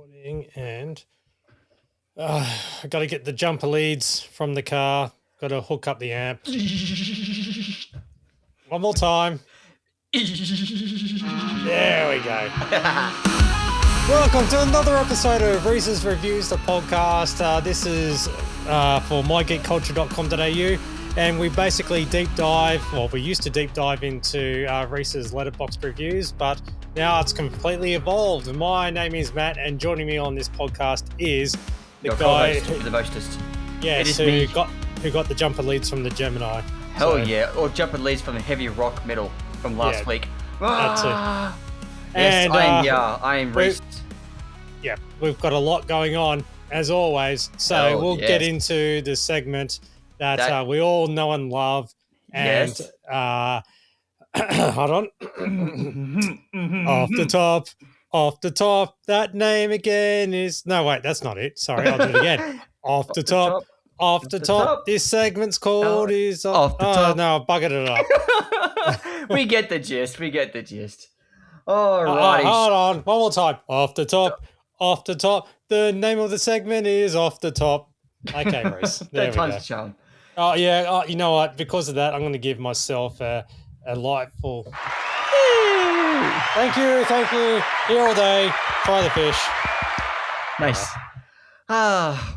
recording, and I got to get the jumper leads from the car. Got to hook up the amp. One more time. There we go. Welcome to another episode of Reese's Reviews, the podcast. This is for mygeekculture.com.au, and we basically deep dive, well, we used to deep dive into Reese's Letterboxd reviews, but now it's completely evolved. My name is Matt, and joining me on this podcast is the guy, the mostest. Yes, who got the jumper leads from the Gemini. Hell yeah, or jumper leads from the heavy rock metal from last week. That's it. Yes, And I am Reece. Yeah, we've got a lot going on, as always. So we'll get into the segment that we all know and love. And hold on. Off the top, that name again is... No, wait, that's not it. Sorry, I'll do it again. Off the top. This segment's called Off the top. No, I buggered it up. We get the gist. All right. Hold on. One more time. Off the top. The name of the segment is Off the Top. Okay, Reece. There we go. Time's a charm. Oh, yeah. Oh, you know what? Because of that, I'm going to give myself a lightful... Thank you. Here all day. Fry the fish. Nice.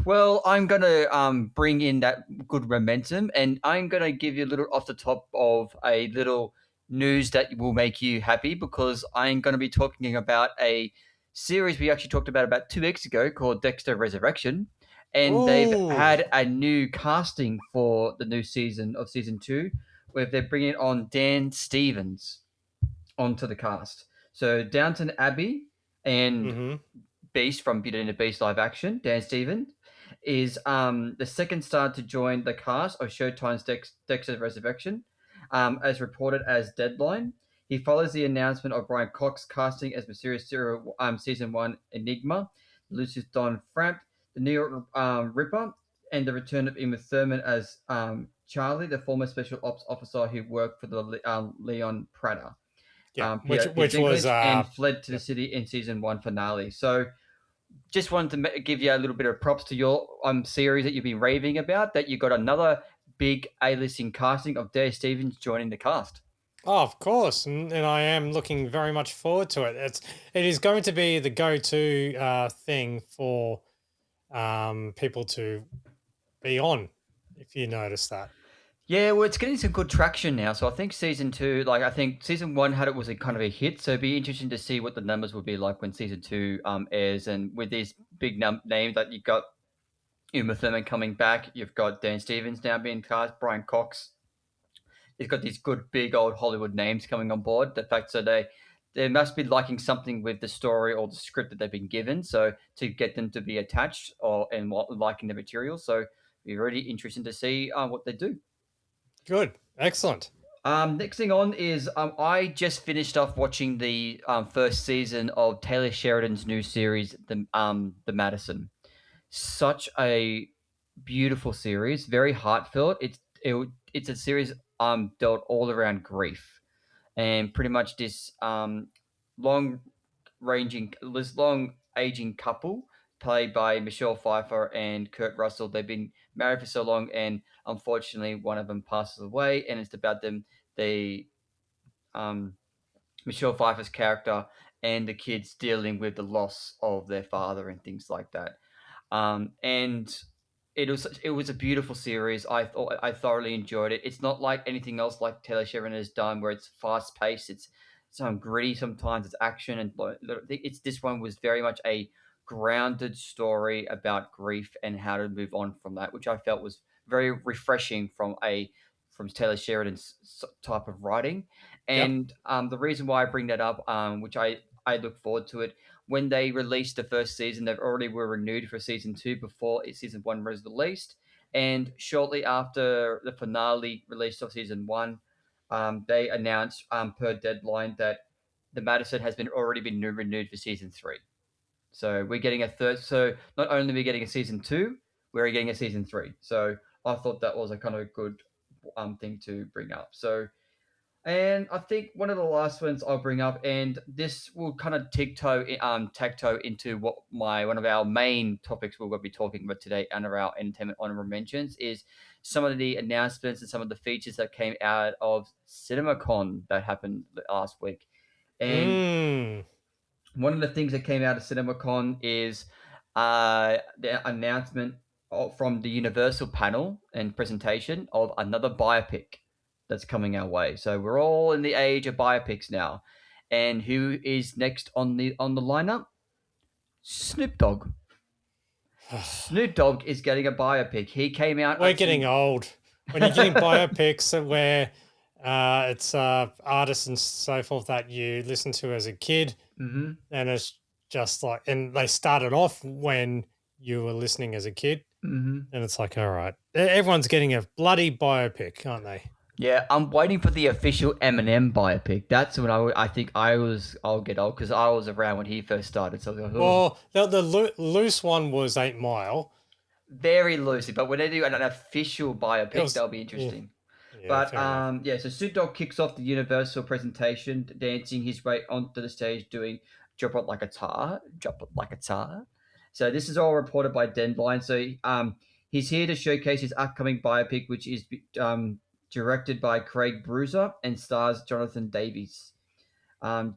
Well, I'm going to bring in that good momentum, and I'm going to give you a little off the top of a little news that will make you happy, because I'm going to be talking about a series we actually talked about 2 weeks ago called Dexter Resurrection, and they've had a new casting for the new season of season 2, where they're bringing on Dan Stevens onto the cast. So Downton Abbey and Beast from Beauty and the Beast live action, Dan Stevens, is the second star to join the cast of Showtime's Dexter Resurrection, as reported as Deadline. He follows the announcement of Brian Cox casting as Mysterious Season 1 Enigma, Lucius Don Frampt, the New York Ripper, and the return of Uma Thurman as Charlie, the former special ops officer who worked for the Leon Prater. Yeah, which was... and fled to the city in Season 1 finale. So just wanted to give you a little bit of props to your series that you've been raving about, that you got another big A-listing casting of Dan Stevens joining the cast. Oh, of course, and I am looking very much forward to it. It is going to be the go-to thing for people to be on, if you notice that. Yeah, well, it's getting some good traction now. So I think season 2, I think season 1 was a kind of a hit. So it'd be interesting to see what the numbers would be like when season 2 airs. And with these big names, like you've got Uma Thurman coming back, you've got Dan Stevens now being cast, Brian Cox. You've got these good big old Hollywood names coming on board. The fact so they must be liking something with the story or the script that they've been given, so to get them to be attached and liking the material. So it'd be really interesting to see what they do. Good. Excellent. Next thing on is I just finished off watching the first season of Taylor Sheridan's new series, the Madison. Such a beautiful series, very heartfelt. It's a series dealt all around grief, and pretty much this long aging couple played by Michelle Pfeiffer and Kurt Russell. They've been married for so long, and unfortunately, one of them passes away, and it's about Michelle Pfeiffer's character and the kids dealing with the loss of their father and things like that. And it was a beautiful series. I thoroughly enjoyed it. It's not like anything else like Taylor Sheridan has done, where it's fast paced. It's gritty sometimes. It's action, and this one was very much a grounded story about grief and how to move on from that, which I felt was very refreshing from Taylor Sheridan's type of writing. And the reason why I bring that up, which I look forward to it, when they released the first season, they already were renewed for season 2 before season 1 was released. And shortly after the finale release of season 1, they announced per Deadline that the Madison has already been renewed for season 3. So we're getting a third. So not only are we getting a season 2, we're getting a season 3. So I thought that was a kind of good thing to bring up. So, And I think one of the last ones I'll bring up, and this will kind of tacto into what one of our main topics we're going to be talking about today under our Entertainment Honourable Mentions is some of the announcements and some of the features that came out of CinemaCon that happened last week. And one of the things that came out of CinemaCon is the announcement from the Universal panel and presentation of another biopic that's coming our way. So we're all in the age of biopics now. And who is next on the lineup? Snoop Dogg. Snoop Dogg is getting a biopic. He came out. We're getting old. When you're getting biopics where it's artists and so forth that you listen to as a kid, and it's just like, and they started off when you were listening as a kid, and it's like, all right, everyone's getting a bloody biopic, aren't they? Yeah, I'm waiting for the official Eminem biopic. That's when I think I'll get old because I was around when he first started. So I was like, well, the loose one was 8 Mile. Very loosely, but when they do an official biopic, that'll be interesting. Yeah, so Snoop Dogg kicks off the Universal presentation, dancing his way onto the stage, doing drop it like a tar. So this is all reported by Deadline. So he's here to showcase his upcoming biopic, which is directed by Craig Bruiser and stars Jonathan Davis.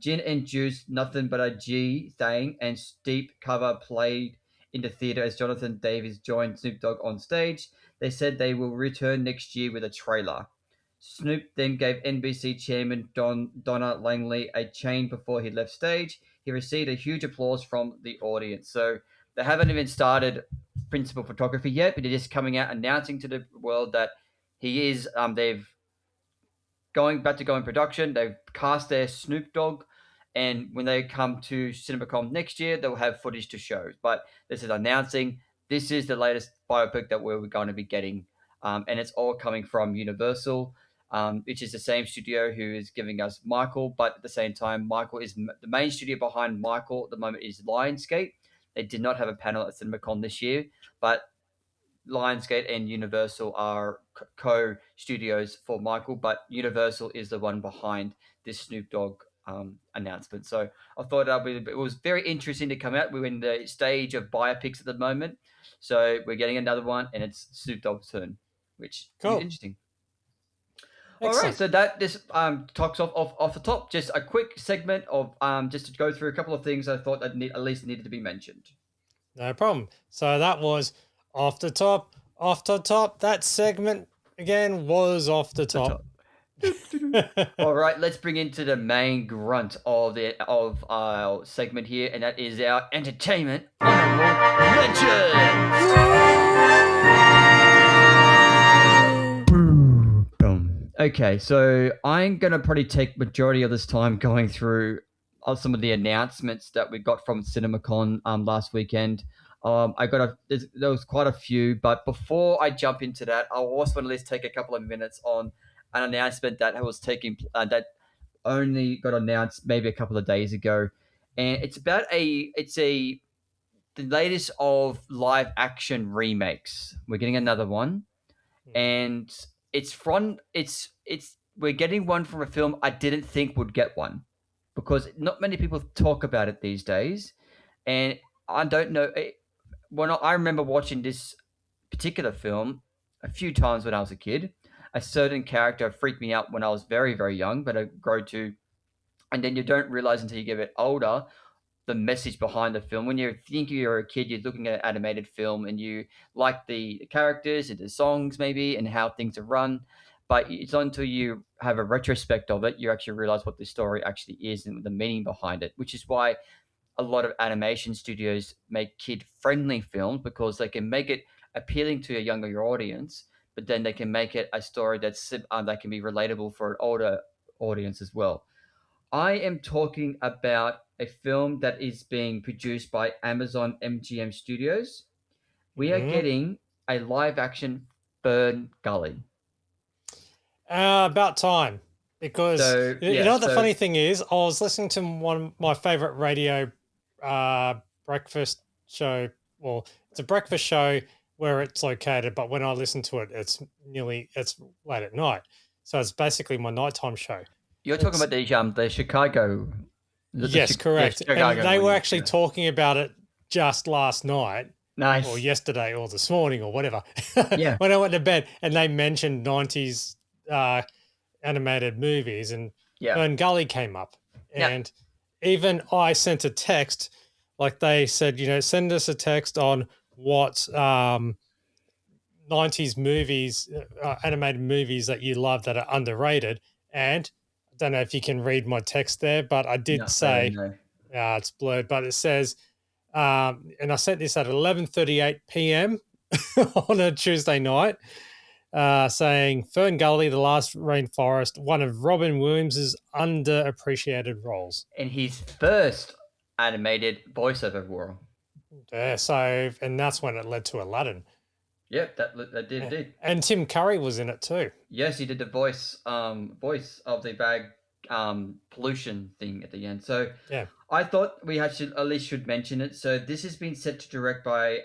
Gin and Juice, Nothing But a G Thing, and Steep cover played in the theater as Jonathan Davis joined Snoop Dogg on stage. They said they will return next year with a trailer. Snoop then gave NBC chairman Donna Langley a chain before he left stage. He received a huge applause from the audience. So they haven't even started principal photography yet, but they're just coming out announcing to the world that he is. They've going in production. They've cast their Snoop Dogg, and when they come to CinemaCon next year, they'll have footage to show. But this is announcing this is the latest biopic that we're going to be getting, and it's all coming from Universal, which is the same studio who is giving us Michael. But at the same time, Michael is the main studio behind Michael at the moment is Lionsgate. They did not have a panel at CinemaCon this year, but Lionsgate and Universal are co-studios for Michael, but Universal is the one behind this Snoop Dogg announcement. So I thought it was very interesting to come out. We're in the stage of biopics at the moment, so we're getting another one, and it's Snoop Dogg's turn, which is interesting. Excellent. All right, so that this talks off the top. Just a quick segment of just to go through a couple of things I thought that at least needed to be mentioned. No problem. So that was off the top. That segment again was off the top. All right, let's bring into the main grunt of our segment here, and that is our Entertainment Honourable Mentions. Okay, so I'm gonna probably take majority of this time going through some of the announcements that we got from CinemaCon last weekend. There was quite a few, but before I jump into that, I also want to at least take a couple of minutes on an announcement that was taking that only got announced maybe a couple of days ago, and it's about the latest of live action remakes. We're getting another one, and we're getting one from a film I didn't think would get one because not many people talk about it these days, and I don't know. I remember watching this particular film a few times when I was a kid. A certain character freaked me out when I was very, very young, but I grow to, and then you don't realize until you get a bit older the message behind the film. When you think you're a kid, you're looking at an animated film and you like the characters and the songs maybe and how things are run. But it's not until you have a retrospect of it, you actually realize what the story actually is and the meaning behind it, which is why a lot of animation studios make kid-friendly films because they can make it appealing to a younger audience, but then they can make it a story that can be relatable for an older audience as well. I am talking about a film that is being produced by Amazon MGM Studios. We are getting a live-action Fern Gully. About time. Because the funny thing is, I was listening to one of my favorite radio breakfast show. Well, it's a breakfast show where it's located, but when I listen to it, it's late at night. So it's basically my nighttime show. You're talking It's about the Chicago, yes, yeah, correct. And Chicago they one. were Yeah, actually yeah. talking about it just last night or Nice. yesterday or this morning or whatever Yeah, when I went to bed, and they mentioned 90s uh, animated movies, and yeah. Fern Gully came up. Now, And even I sent a text, like they said, send us a text on what 90s movies, animated movies that you love that are underrated. And I don't know if you can read my text there, but I did no, I don't say, know. it's blurred, but it says, and I sent this at 11:38 p.m. on a Tuesday night, saying Fern Gully, The Last Rainforest, one of Robin Williams's underappreciated roles. And his first animated voiceover role. Yeah, so, and that's when it led to Aladdin. Yep, that Yeah. did. And Tim Curry was in it too. Yes, he did the voice of the bag pollution thing at the end. So Yeah. I thought we should at least should mention it. So this has been set to direct by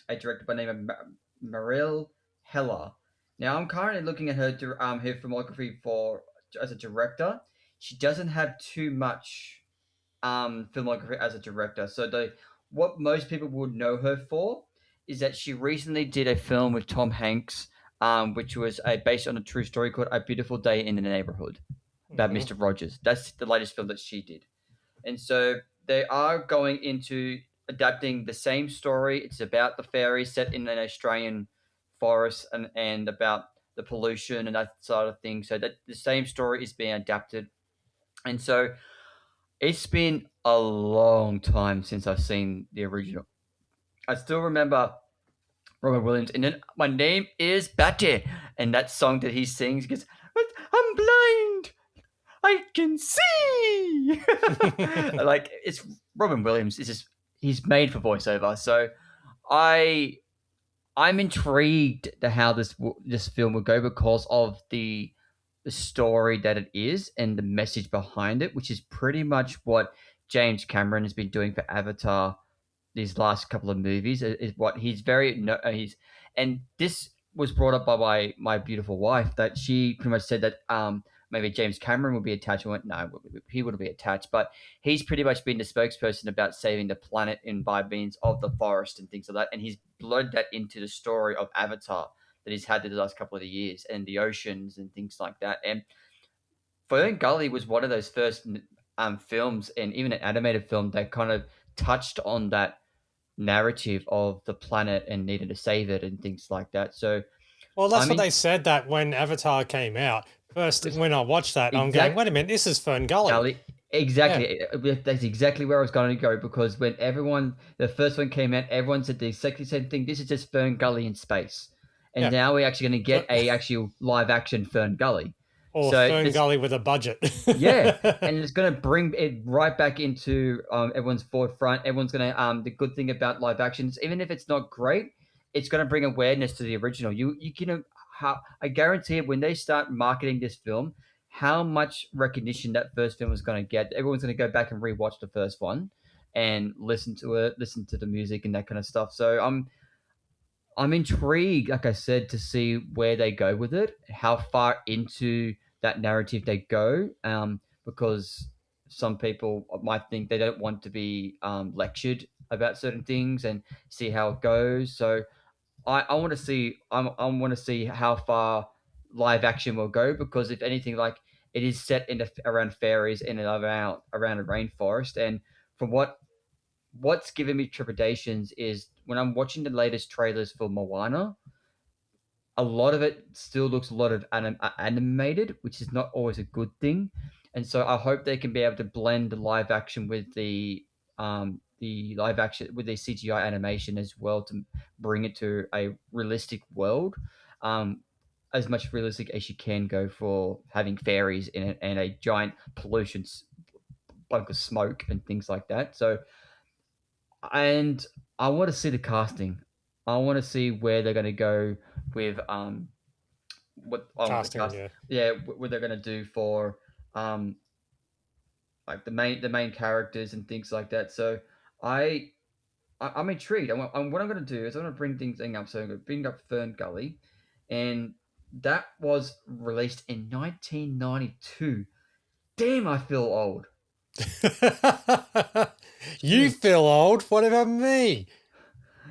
a director by the name of Maril Heller. Now I'm currently looking at her filmography for as a director. She doesn't have too much filmography as a director. So the what most people would know her for is that she recently did a film with Tom Hanks, which was based on a true story called A Beautiful Day in the Neighborhood about Hmm. Mr. Rogers. That's the latest film that she did. And so they are going into adapting the same story. It's about the fairy set in an Australian forest and about the pollution and that sort of thing. So that the same story is being adapted. And so it's been a long time since I've seen the original. I still remember Robert Williams, and then my name is Batty, and that song that he sings, he goes, "But I'm blind, I can see." Like it's Robin Williams. It's just he's made for voiceover. So I I'm intrigued to how this film will go because of the story that it is and the message behind it, which is pretty much what James Cameron has been doing for Avatar these last couple of movies. Is what he's very no, he's and this was brought up by my beautiful wife that she pretty much said that maybe James Cameron would be attached. I went no, he wouldn't be attached, but he's pretty much been the spokesperson about saving the planet and by means of the forest and things like that, and he's blurred that into the story of Avatar that he's had the last couple of years and the oceans and things like that. And Fern Gully was one of those first films and even an animated film that kind of touched on that narrative of the planet and needed to save it and things like that. So Well, I that's what mean, they said that when Avatar came out. First, it's when I watched that, I'm going, exact wait a minute, this is Fern Gully. Gully. Yeah, Exactly. That's exactly where I was going to go because when the first one came out, everyone said the exactly same thing. This is just Fern Gully in space, and yeah. now we're actually going to get So, a actual live action Fern Gully. or So Fern this Gully with a budget. Yeah, and it's going to bring it right back into everyone's forefront. Everyone's going to the good thing about live actions, even if it's not great, it's going to bring awareness to the original. You can how I guarantee it when they start marketing this film, how much recognition that first film is going to get. Everyone's going to go back and rewatch the first one and listen to it, listen to the music and that kind of stuff. So I'm intrigued, like I said, to see where they go with it, how far into that narrative they go, because some people might think they don't want to be lectured about certain things and see how it goes. So I want to see I want to see how far live action will go because if anything, like it is set in around fairies and around a rainforest, and from what's given me trepidations is when I'm watching the latest trailers for Moana, a lot of it still looks a lot of animated, which is not always a good thing. And so I hope they can be able to blend the live action with the live action with the CGI animation as well to bring it to a realistic world. Um, as much realistic as you can go for having fairies in it and a giant pollution bunch of smoke and things like that. So and I want to see the casting. I want to see where they're going to go with what on the Casting, cast. yeah. Yeah, what they're going to do for um like the main characters and things like that. So I, I'm intrigued. What I'm going to do is I'm going to bring things up. So I'm going to bring up Fern Gully, and that was released in 1992. Damn, I feel old. You Jeez. feel old. What about me?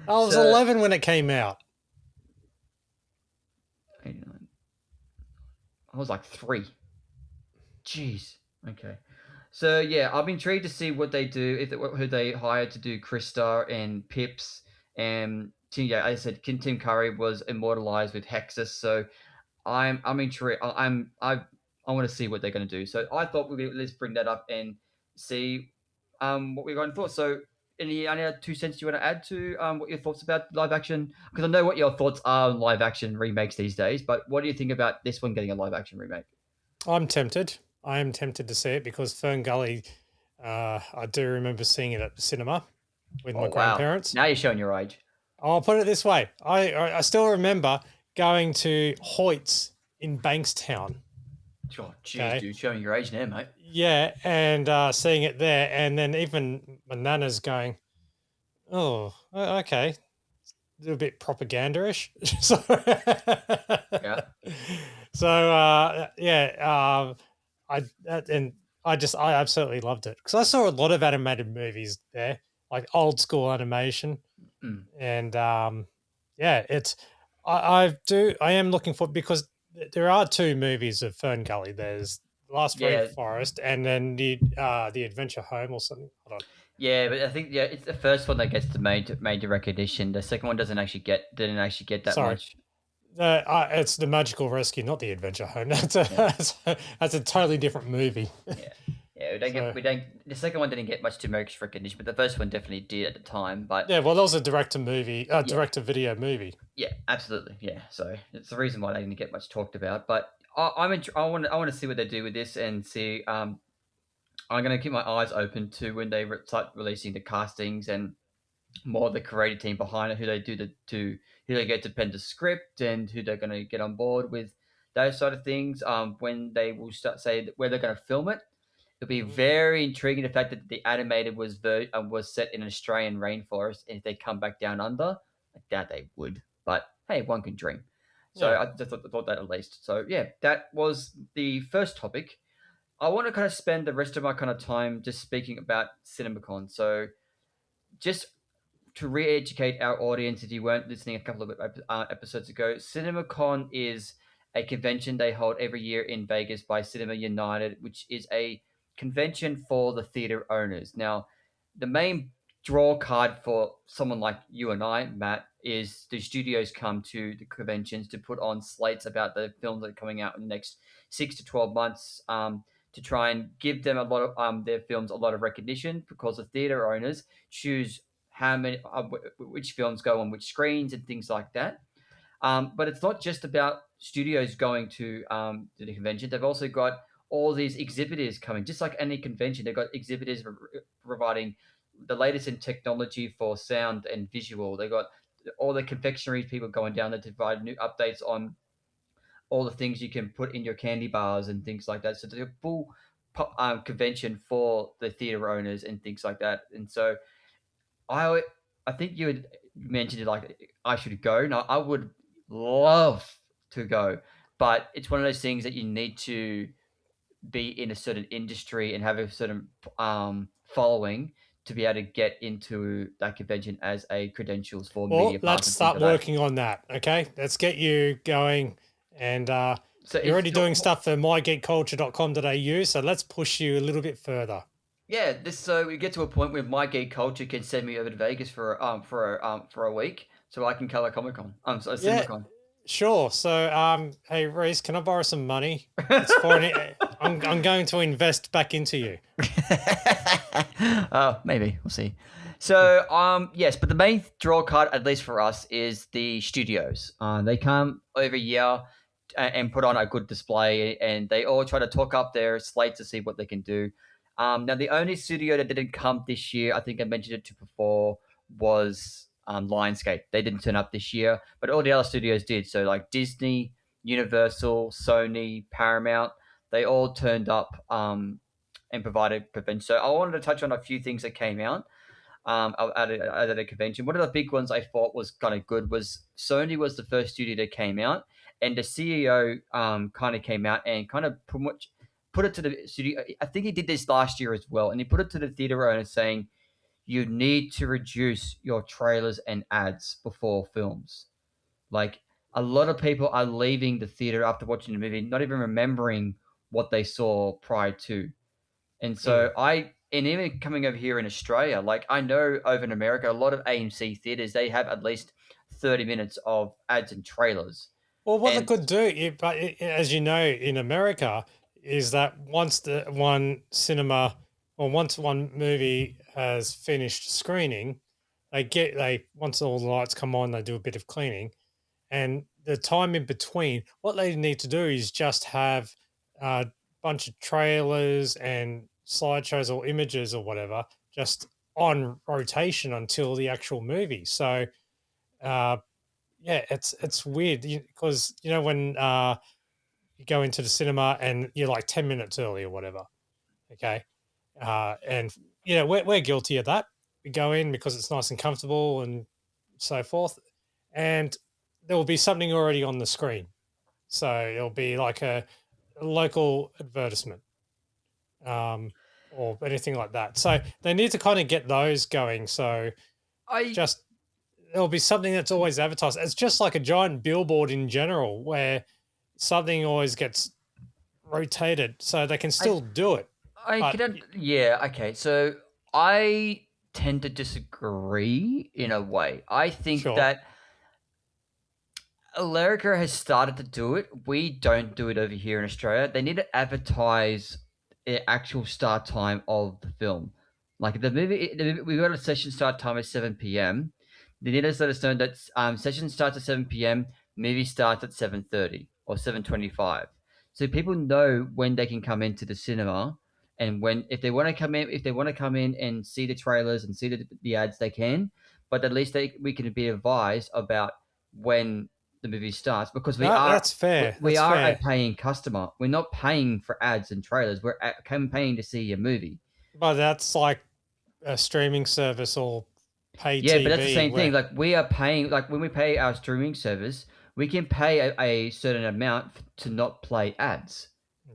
I was So, 11 when it came out. 89. I was like 3. Jeez. Okay. So yeah, I'm intrigued to see what they do if who they hire to do Krista and Pips and yeah, as I said, Tim Curry was immortalized with Hexus, so I'm intrigued. I want to see what they're going to do. So I thought let's bring that up and see what we're going to thought. So any other 2 cents you want to add to what your thoughts about live action? Because I know what your thoughts are on live action remakes these days, but what do you think about this one getting a live action remake? I'm tempted. I am tempted to see it because Fern Gully, I do remember seeing it at the cinema with my Oh wow! grandparents. Now you're showing your age. I'll put it this way. I still remember going to Hoyt's in Bankstown. Oh, jeez, Okay. dude, showing your age now, mate. Yeah, and seeing it there, and then even my nana's going, "Oh, okay, a little bit propaganda-ish." so, Yeah. yeah, and I absolutely loved it because I saw a lot of animated movies there, like old school animation, Mm. and yeah, it's I am looking for because there are two movies of Fern Gully. There's Last Yeah, Rainforest and then the Adventure Home or something. Hold on. yeah, but I think it's the first one that gets the major recognition. The second one didn't actually get that Sorry. much. It's the Magical Rescue, not the Adventure Home. That's a Yeah, that's a totally different movie. yeah, yeah. So We don't. The second one didn't get much too much recognition, but the first one definitely did at the time. But yeah, well, that was a yeah, direct to video movie. yeah, absolutely, yeah. So it's the reason why they didn't get much talked about. But I want to see what they do with this and see. I'm going to keep my eyes open to when they start releasing the castings and more the creative team behind it, who they do who they get to pen the script and who they're going to get on board with those sort of things. When they will start say where they're going to film it, it'll be Mhm. very intriguing. The fact that the animated was set in an Australian rainforest, and if they come back down under, I doubt they would. But hey, one can dream. So Yeah. I just thought that at least. So yeah, that was the first topic. I want to kind of spend the rest of my kind of time just speaking about CinemaCon. So just to re-educate our audience, if you weren't listening a couple of episodes ago, CinemaCon is a convention they hold every year in Vegas by Cinema United, which is a convention for the theater owners. Now, the main draw card for someone like you and I, Matt, is the studios come to the conventions to put on slates about the films that are coming out in the next 6 to 12 months. To try and give them a lot of their films a lot of recognition because the theater owners choose how many which films go on which screens and things like that. But it's not just about studios going to the convention. They've also got all these exhibitors coming, just like any convention. They've got exhibitors providing the latest in technology for sound and visual. They've got all the confectionery people going down there to provide new updates on all the things you can put in your candy bars and things like that. So there's a full convention for the theater owners and things like that. And so I I think you had mentioned it like I should go. No, I would love to go, but it's one of those things that you need to be in a certain industry and have a certain following to be able to get into that convention as a credentials for Well, media pass let's and things start like that. working on that. Okay, let's get you going. And So you're it's already doing stuff for mygeekculture.com.au, so let's push you a little bit further. yeah, this so we get to a point where my geek culture can send me over to Vegas for a week so I can color Comic Con. So Yeah, CinemaCon. sure. So, hey Reese, can I borrow some money? It's for I'm going to invest back into you. Maybe we'll see. So, yes, but the main draw card, at least for us, is the studios. They come every year and put on a good display, and they all try to talk up their slate to see what they can do. Now, the only studio that didn't come this year, I think I mentioned it to before, was Lionsgate. They didn't turn up this year, but all the other studios did. So, like Disney, Universal, Sony, Paramount, they all turned up. And provided prevention. So I wanted to touch on a few things that came out at a convention. One of the big ones I thought was kind of good was Sony was the first studio that came out, and the CEO kind of came out and kind of pretty much put it to the studio. I think he did this last year as well, and he put it to the theater owners saying, "You need to reduce your trailers and ads before films." Like a lot of people are leaving the theater after watching the movie, not even remembering what they saw prior to. And so and even coming over here in Australia, like I know over in America, a lot of AMC theaters, they have at least 30 minutes of ads and trailers. Well, what they And could do, as you know, in America, is that once the one cinema or once one movie has finished screening, they once all the lights come on, they do a bit of cleaning, and the time in between, what they need to do is just have a bunch of trailers and slideshows or images or whatever just on rotation until the actual movie. So, uh, yeah, it's weird because you know when you go into the cinema and you're like 10 minutes early or whatever, okay, and you know we're guilty of that. We go in because it's nice and comfortable and so forth, and there will be something already on the screen. So it'll be like a local advertisement, um, or anything like that. So they need to kind of get those going. So I just there'll be something that's always advertised. It's just like a giant billboard in general where something always gets rotated so they can I still do it. I But can yeah, okay. So I tend to disagree in a way. I think sure. that America has started to do it. We don't do it over here in Australia. They need to advertise the actual start time of the film. Like we got a session start time at 7 p.m. They need to let us know that session starts at 7 p.m. Movie starts at 7:30 or 7:25, so people know when they can come into the cinema and when if they want to come in and see the trailers and see the ads, they can. But at least we can be advised about when the movie starts because we No, are that's fair. we That's are a fair. paying customer. We're not paying for ads and trailers. We're paying to see a movie. But that's like a streaming service or pay Yeah, but that's the TV same thing. where Like we are paying, like when we pay our streaming service, we can pay a certain amount to not play ads.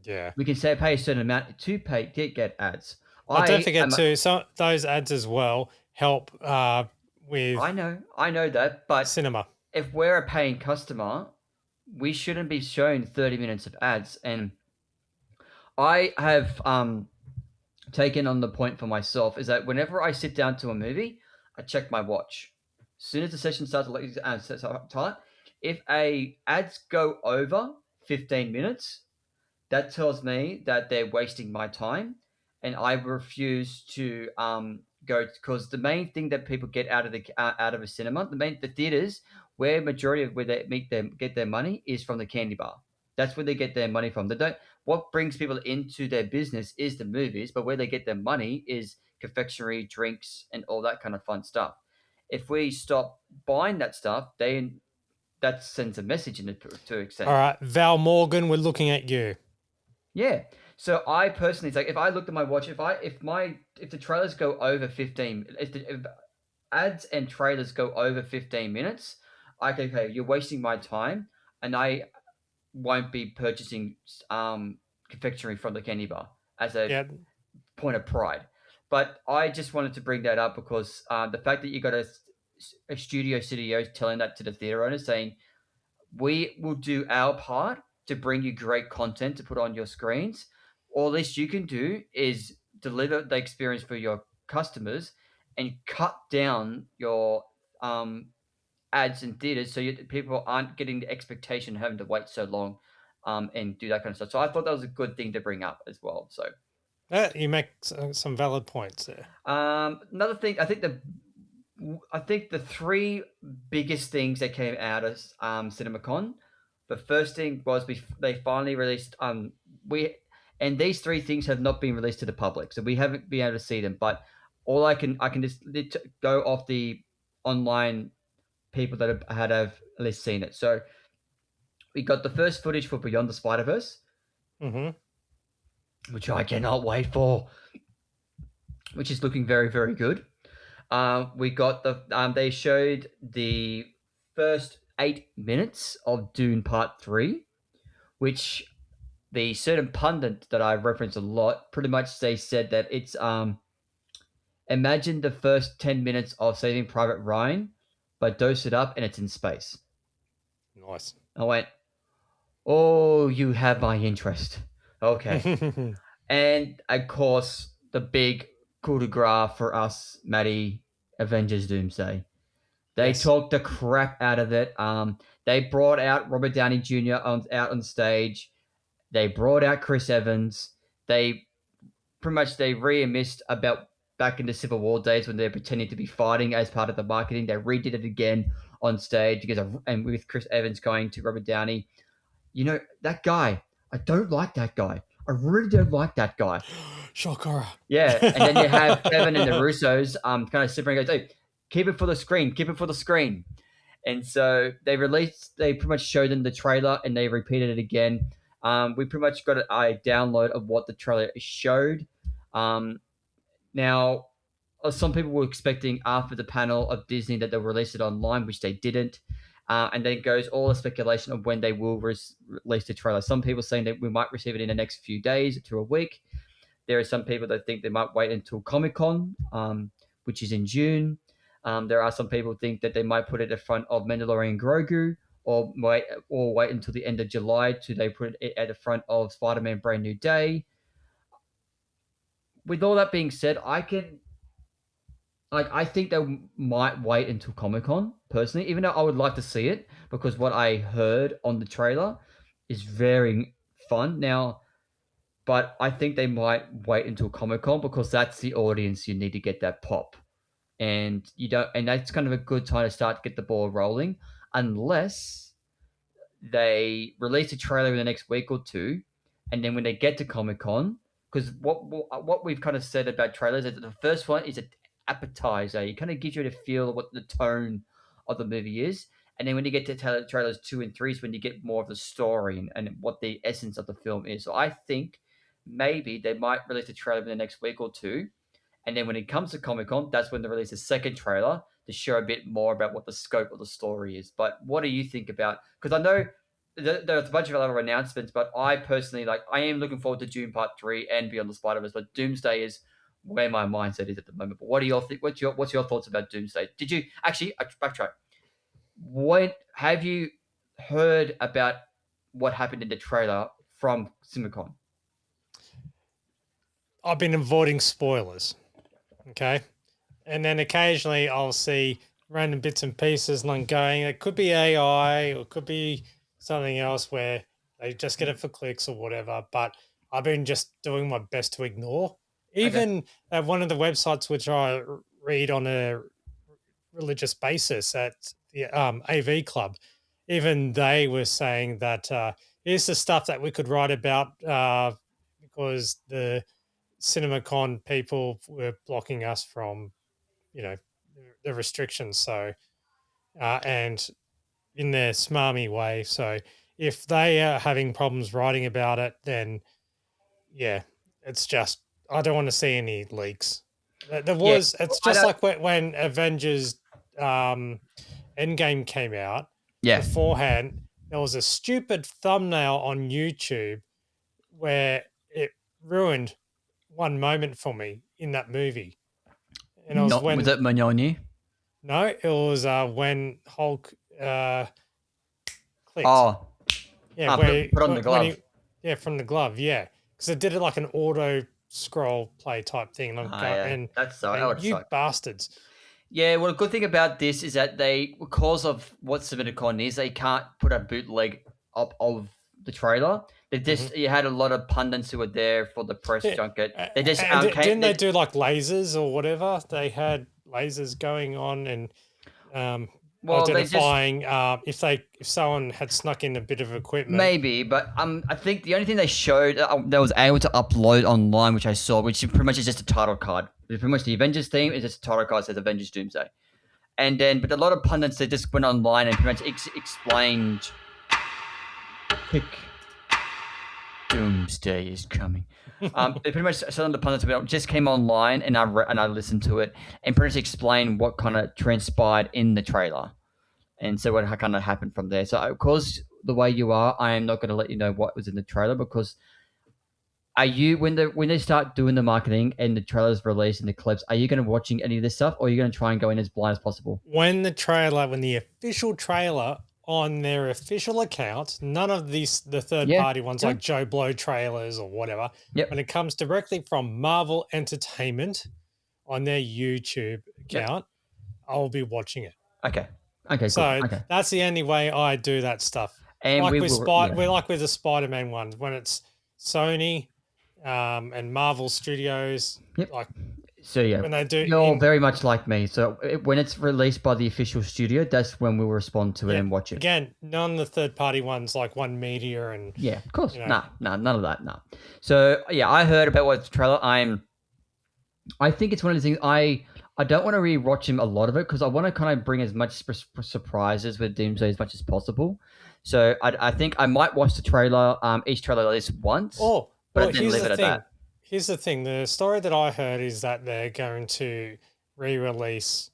yeah. We can say pay a certain amount to pay to get ads. But don't I forget am. to some those ads as well help with I know that, but cinema. if we're a paying customer, we shouldn't be shown 30 minutes of ads. And I have taken on the point for myself is that whenever I sit down to a movie, I check my watch. As soon as the session starts, if a ads go over 15 minutes, that tells me that they're wasting my time, and I refuse to go because the main thing that people get out of a cinema, the theaters, where majority of where they get their money is from the candy bar. That's where they get their money from. They don't. What brings people into their business is the movies, but where they get their money is confectionery, drinks, and all that kind of fun stuff. If we stop buying that stuff, then that sends a message in it to an All extent. right, Val Morgan, we're looking at you. Yeah. So I personally, it's like if I looked at my watch, if the trailers go over 15, if ads and trailers go over 15 minutes, I go, okay, you're wasting my time, and I won't be purchasing confectionery from the candy bar as a Yeah, point of pride. But I just wanted to bring that up because the fact that you got a studio CEO telling that to the theater owners, saying we will do our part to bring you great content to put on your screens. All least you can do is deliver the experience for your customers and cut down your ads in theaters so people aren't getting the expectation of having to wait so long and do that kind of stuff. So I thought that was a good thing to bring up as well. So you make some valid points there. another thing, I think the three biggest things that came out of CinemaCon. The first thing was they finally released we and these three things have not been released to the public, so we haven't been able to see them. But all I can just go off the online people that have at least seen it. So we got the first footage for Beyond the Spider Verse, Mm-hmm. which I cannot wait for, which is looking very very good. We got they showed the first 8 minutes of Dune Part 3, which the certain pundit that I reference a lot, pretty much they said that it's imagine the first 10 minutes of Saving Private Ryan, but dose it up and it's in space. Nice. I went, oh, you have my interest. Okay. And of course, the big coup de grace for us, Matty, Avengers Doomsday. They Yes. talked the crap out of it. They brought out Robert Downey Jr. Out on stage. They brought out Chris Evans. They pretty much they reminisced about back in the Civil War days when they're pretending to be fighting as part of the marketing. They redid it again on stage because and with Chris Evans going to Robert Downey. You know that guy. I don't like that guy. I really don't like that guy. Shocker. Yeah, and then you have Kevin and the Russos kind of sitting and go, hey, keep it for the screen, keep it for the screen. And so they pretty much showed them the trailer and they repeated it again. We pretty much got a download of what the trailer showed. Now, some people were expecting after the panel of Disney that they'll release it online, which they didn't. And then it goes all the speculation of when they will release the trailer. Some people saying that we might receive it in the next few days to a week. There are some people that think they might wait until Comic-Con, which is in June. There are some people who think that they might put it in front of Mandalorian Grogu, or wait until the end of July to they put it at the front of Spider-Man Brand New Day. With all that being said, I think they might wait until Comic-Con, personally, even though I would like to see it, because what I heard on the trailer is very fun. Now, but I think they might wait until Comic-Con because that's the audience you need to get that pop. And that's kind of a good time to start to get the ball rolling, unless they release a trailer in the next week or two, and then when they get to Comic Con, because what we've kind of said about trailers is that the first one is an appetizer. It kind of gives you a feel of what the tone of the movie is, and then when you get to trailers 2 and 3 is when you get more of the story and what the essence of the film is. So I think maybe they might release a trailer in the next week or two, and then when it comes to Comic Con, that's when they release a second trailer to show a bit more about what the scope of the story is. But what do you think about? Because I know there's a bunch of other announcements, but I personally I am looking forward to Dune Part 3 and Beyond the Spider-Verse, but Doomsday is where my mindset is at the moment. But what do you all think? What's your thoughts about Doomsday? Did you actually backtrack? What have you heard about what happened in the trailer from CinemaCon? I've been avoiding spoilers. Okay. And then occasionally I'll see random bits and pieces and I'm going, it could be AI or it could be something else where they just get it for clicks or whatever. But I've been just doing my best to ignore. Even at one of the websites which I read on a religious basis at the AV Club, even they were saying that here's the stuff that we could write about because the CinemaCon people were blocking us from, the restrictions. So, and in their smarmy way. So if they are having problems writing about it, then yeah, it's just, I don't want to see any leaks. It's just like when Avengers Endgame came out beforehand, there was a stupid thumbnail on YouTube where it ruined one moment for me in that movie. And it was Was it Mignoni? No, it was when Hulk clicked. Oh, yeah, put on the glove. From the glove, yeah, because it did it like an auto scroll play type thing. And you bastards. Yeah, well, the good thing about this is that because of what CinemaCon is, they can't put a bootleg up of the trailer. They just you had a lot of pundits who were there for the press junket. They just didn't they do like lasers or whatever? They had lasers going on and identifying if someone had snuck in a bit of equipment. Maybe, but I think the only thing they showed that was able to upload online, which I saw, which pretty much is just a title card. Pretty much the Avengers theme is just a title card that says Avengers Doomsday. And then, but a lot of pundits, they just went online and pretty much explained, Doomsday is coming. They pretty much, some of the pundits just came online and I listened to it and pretty much explained what kind of transpired in the trailer. and so what kind of happened from there. So, of course, the way you are, I am not going to let you know what was in the trailer because are you when they start doing the marketing and the trailers released and the clips, are you going to be watching any of this stuff, or are you going to try and go in as blind as possible? When the official trailer on their official account, none of these the third Yeah, party ones yeah, like Joe Blow trailers or whatever, yep, when it comes directly from Marvel Entertainment on their YouTube yep. account, I'll be watching it. Okay, okay, cool. So Okay, that's the only way I do that stuff. and we will. Yeah, We're like with the Spider-Man ones when it's Sony and Marvel Studios, yep. like So yeah, when they do you're in very much like me. So when it's released by the official studio, that's when we'll respond to it yeah, and watch it. again, none of the third party ones like One Media and Yeah, of course. you know Nah, none of that. Nah. So yeah, I heard about what's the trailer. I think it's one of the things I don't want to rewatch him a lot of it because I want to kind of bring as much surprises with Doomsday as much as possible. So I think I might watch the trailer, each trailer at least once, oh well but then leave it at that. here's the thing. The story that I heard is that they're going to re-release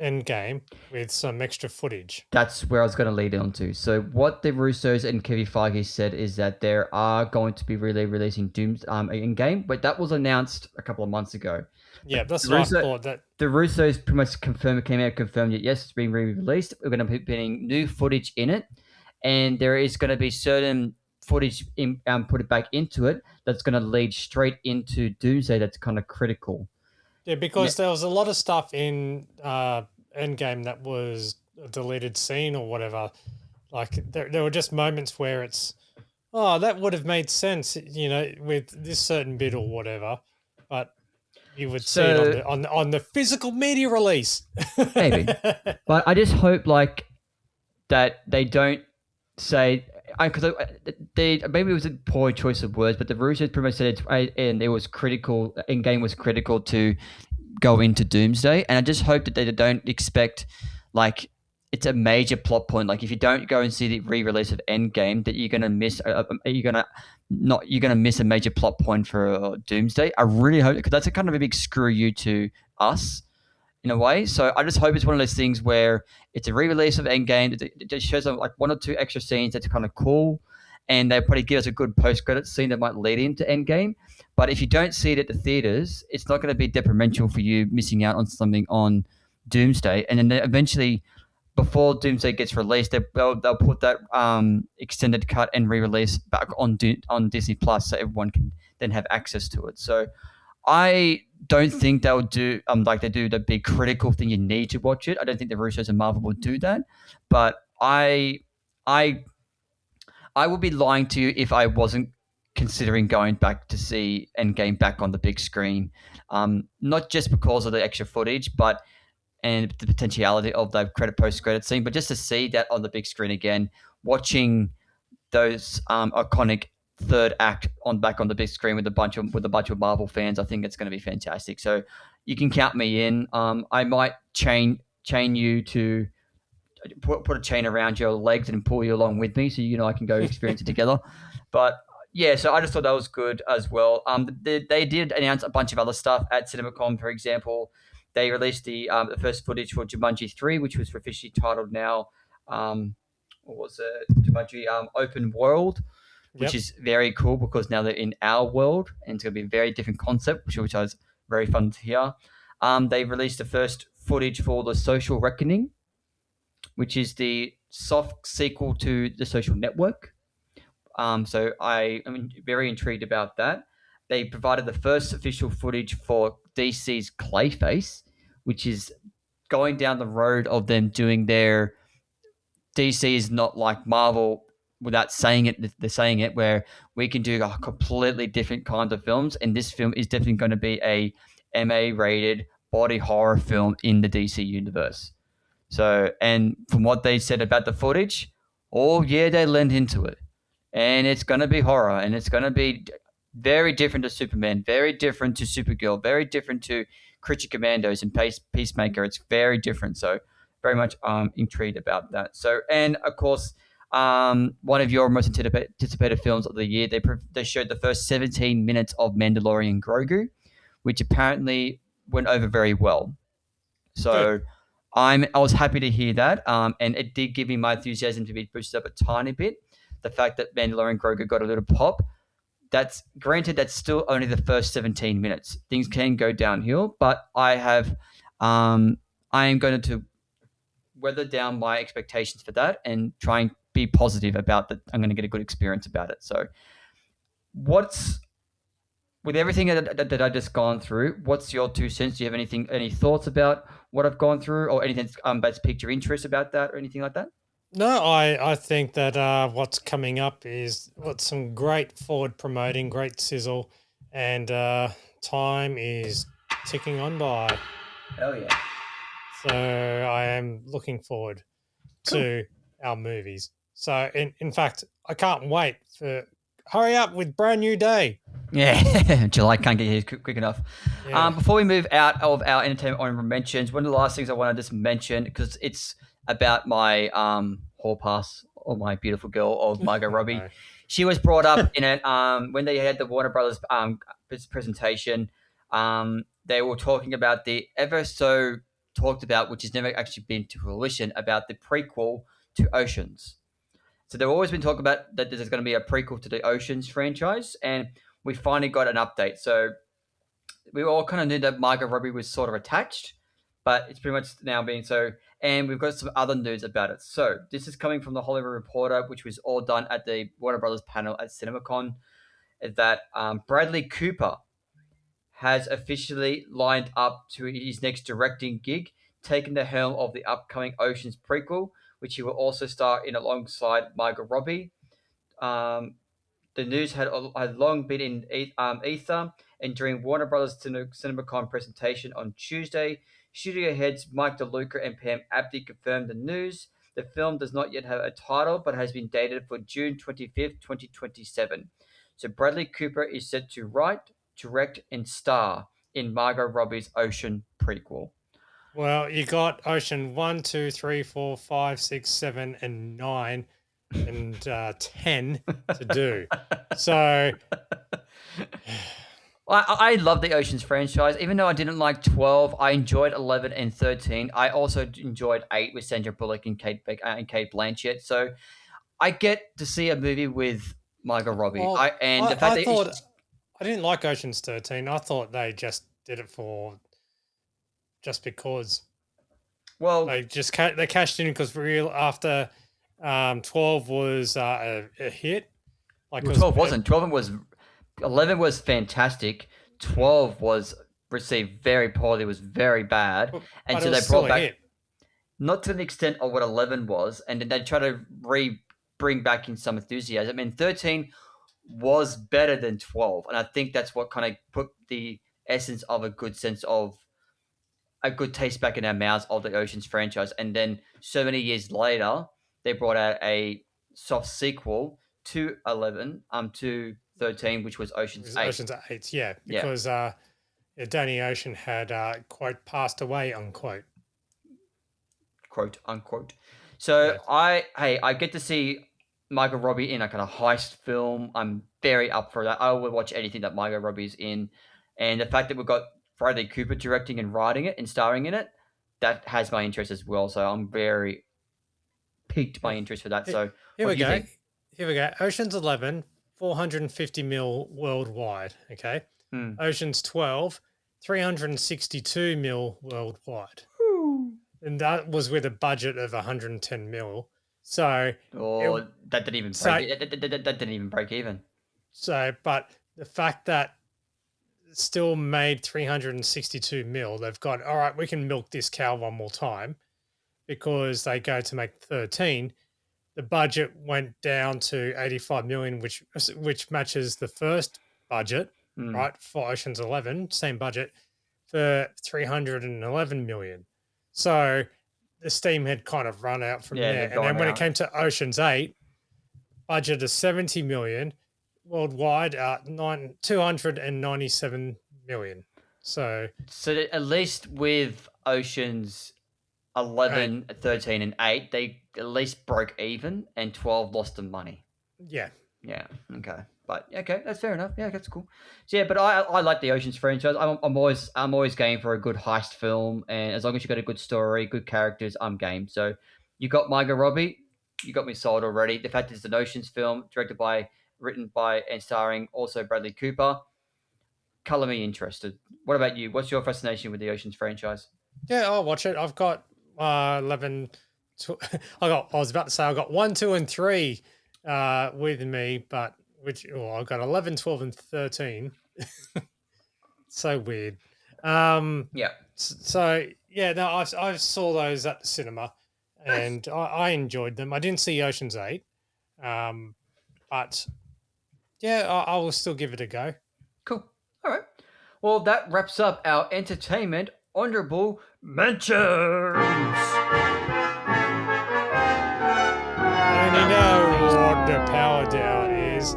Endgame with some extra footage. That's where I was going to lead on to. So what the Russos and Kevin Feige said is that there are going to be really releasing Doom's in game, but that was announced a couple of months ago. Yeah, that's The what I Russo, thought. That the Russos pretty much confirmed it. Yes, it's being re-released. We're going to be putting new footage in it, and there is going to be certain footage put it back into it that's going to lead straight into Doomsday. That's kind of critical. yeah, because there was a lot of stuff in Endgame that was a deleted scene or whatever. Like there were just moments where it's, oh, that would have made sense, you know, with this certain bit or whatever, but you would see it So on the physical media release. maybe, but I just hope like that they don't say because they maybe it was a poor choice of words, but the Russos pretty much said it, and it was critical. In game was critical to go into Doomsday, and I just hope that they don't expect like it's a major plot point. Like if you don't go and see the re-release of Endgame, that you're gonna miss. You're gonna miss a major plot point for Doomsday. I really hope because that's a kind of a big screw you to us in a way. So I just hope it's one of those things where it's a re-release of Endgame. It just shows them like one or two extra scenes that's kind of cool, and they probably give us a good post-credit scene that might lead into Endgame. But if you don't see it at the theaters, it's not going to be detrimental for you missing out on something on Doomsday, and then eventually. Before Doomsday gets released, they'll put that extended cut and re-release back on Disney Plus, so everyone can then have access to it. So I don't think they'll do like they do the big critical thing. You need to watch it. I don't think the Russos and Marvel would do that. But I I would be lying to you if I wasn't considering going back to see Endgame back on the big screen. Not just because of the extra footage, but and the potentiality of the post credit scene, but just to see that on the big screen again, watching those iconic third act on back on the big screen with a bunch of Marvel fans. I think it's going to be fantastic. So you can count me in. I might chain you to put a chain around your legs and pull you along with me, so you know I can go experience it together. But yeah, so I just thought that was good as well. They did announce a bunch of other stuff at CinemaCon, for example. They released the first footage for Jumanji 3, which was officially titled now. What was it? Jumanji Open World, which Yep. is very cool because now they're in our world and it's going to be a very different concept, which was very fun to hear. They released the first footage for The Social Reckoning, which is the soft sequel to The Social Network. So I am very intrigued about that. They provided the first official footage for DC's Clayface, which is going down the road of them doing their DC is not like Marvel without saying it. They're saying it where we can do a completely different kind of films, and this film is definitely going to be a MA rated body horror film in the DC universe. So, and from what they said about the footage, oh yeah, they lend into it, and it's gonna be horror, and it's gonna be very different to Superman, very different to Supergirl, very different to Creature Commandos and Peacemaker. It's very different. So, very much intrigued about that. So, and of course, one of your most anticipated films of the year, they showed the first 17 minutes of Mandalorian Grogu, which apparently went over very well. Good. So I was happy to hear that, and it did give me my enthusiasm to be boosted up a tiny bit. The fact that Mandalorian Grogu got a little pop. That's granted. That's still only the first 17 minutes. Things can go downhill, but I have, I am going to weather down my expectations for that and try and be positive about that. I'm going to get a good experience about it. So, what's with everything that I just gone through? What's your 2 cents? Do you have any thoughts about what I've gone through, or anything that's piqued your interest about that, or anything like that? No, I think that what's coming up is what's some great forward promoting, great sizzle, and time is ticking on by. Hell yeah! So I am looking forward Cool. to our movies. So in fact, I can't wait for hurry up with Brand New Day. Yeah, July can't get here quick enough. Yeah. Before we move out of our entertainment honorable mentions, one of the last things I want to just mention, because it's about my hall pass or my beautiful girl of Margot Robbie. No. She was brought up in it when they had the Warner Brothers presentation. They were talking about the ever so talked about, which has never actually been to fruition, about the prequel to Oceans. So they've always been talking about that there's going to be a prequel to the Oceans franchise, and we finally got an update. So we all kind of knew that Margot Robbie was sort of attached, but it's pretty much now being so. And we've got some other news about it. So this is coming from the Hollywood Reporter, which was all done at the Warner Brothers panel at CinemaCon. Is that Bradley Cooper has officially lined up to his next directing gig, taking the helm of the upcoming Oceans prequel, which he will also star in alongside Margot Robbie. Um, the news had long been in ether, and during Warner Brothers CinemaCon presentation on Tuesday, studio heads Mike DeLuca and Pam Abdi confirmed the news. The film does not yet have a title, but has been dated for June 25th, 2027. So Bradley Cooper is set to write, direct, and star in Margot Robbie's Ocean prequel. Well, you got Ocean 1, 2, 3, 4, 5, 6, 7, and 9 and 10 to do. So I love the Oceans franchise. Even though I didn't like 12, I enjoyed 11 and 13. I also enjoyed 8 with Sandra Bullock and Kate Blanchett. So I get to see a movie with Margot Robbie. well, And the fact I that thought I didn't like Ocean's 13. I thought they just did it for just because well, they just they cashed in because real after 12 was a hit. Like well, 12 wasn't. 11 was fantastic. 12 was received very poorly. Was very bad, and but so it they was still brought a back. hit. Not to the extent of what 11 was, and then they try to bring back in some enthusiasm. I mean, 13 was better than 12, and I think that's what kind of put the essence of a good sense of a good taste back in our mouths of the Oceans franchise. And then so many years later, they brought out a soft sequel to 11, to 13, which was It Oceans was 8. Ocean's 8, yeah, Yeah. because Danny Ocean had quote passed away unquote. Quote unquote. So Yeah. I get to see Margot Robbie in a kind of heist film. I'm very up for that. I will watch anything that Margot Robbie's in, and the fact that we've got Bradley Cooper directing and writing it and starring in it, that has my interest as well. So I'm very piqued my interest for that. So Here what we do you go. think? Here we go. Ocean's 11, 450 mil worldwide. Okay. Ocean's 12, 362 mil worldwide. And that was with a budget of 110 mil. So, That didn't even so, break. That didn't even break even. so, but the fact that it still made 362 mil, they've got, all right, we can milk this cow one more time because they go to make 13. The budget went down to 85 million, which matches the first budget, right? For Ocean's 11, same budget for 311 million. So the steam had kind of run out from there. And then when it came to Ocean's 8, budget of 70 million worldwide, 297 million. So at least with Oceans 11, 13, and 8, they at least broke even, and 12 lost the money. Yeah. Yeah. Okay. But okay, that's fair enough. Yeah, that's cool. So yeah, but I like the Ocean's franchise. I'm always game for a good heist film, and as long as you got a good story, good characters, I'm game. So you got Margot Robbie, you got me sold already. The fact it's an Ocean's film, written by, and starring also Bradley Cooper, color me interested. What about you? What's your fascination with the Ocean's franchise? Yeah, I'll watch it. I've got 11. I was about to say I got 1, 2, and 3 with me, but I've got 11, 12, and 13. So weird. Yeah, So yeah, no, I saw those at the cinema, nice, and I enjoyed them. I didn't see Ocean's 8, um, but yeah, I will still give it a go. cool. All right. Well, that wraps up our entertainment honorable mentions. And you know what the power down is.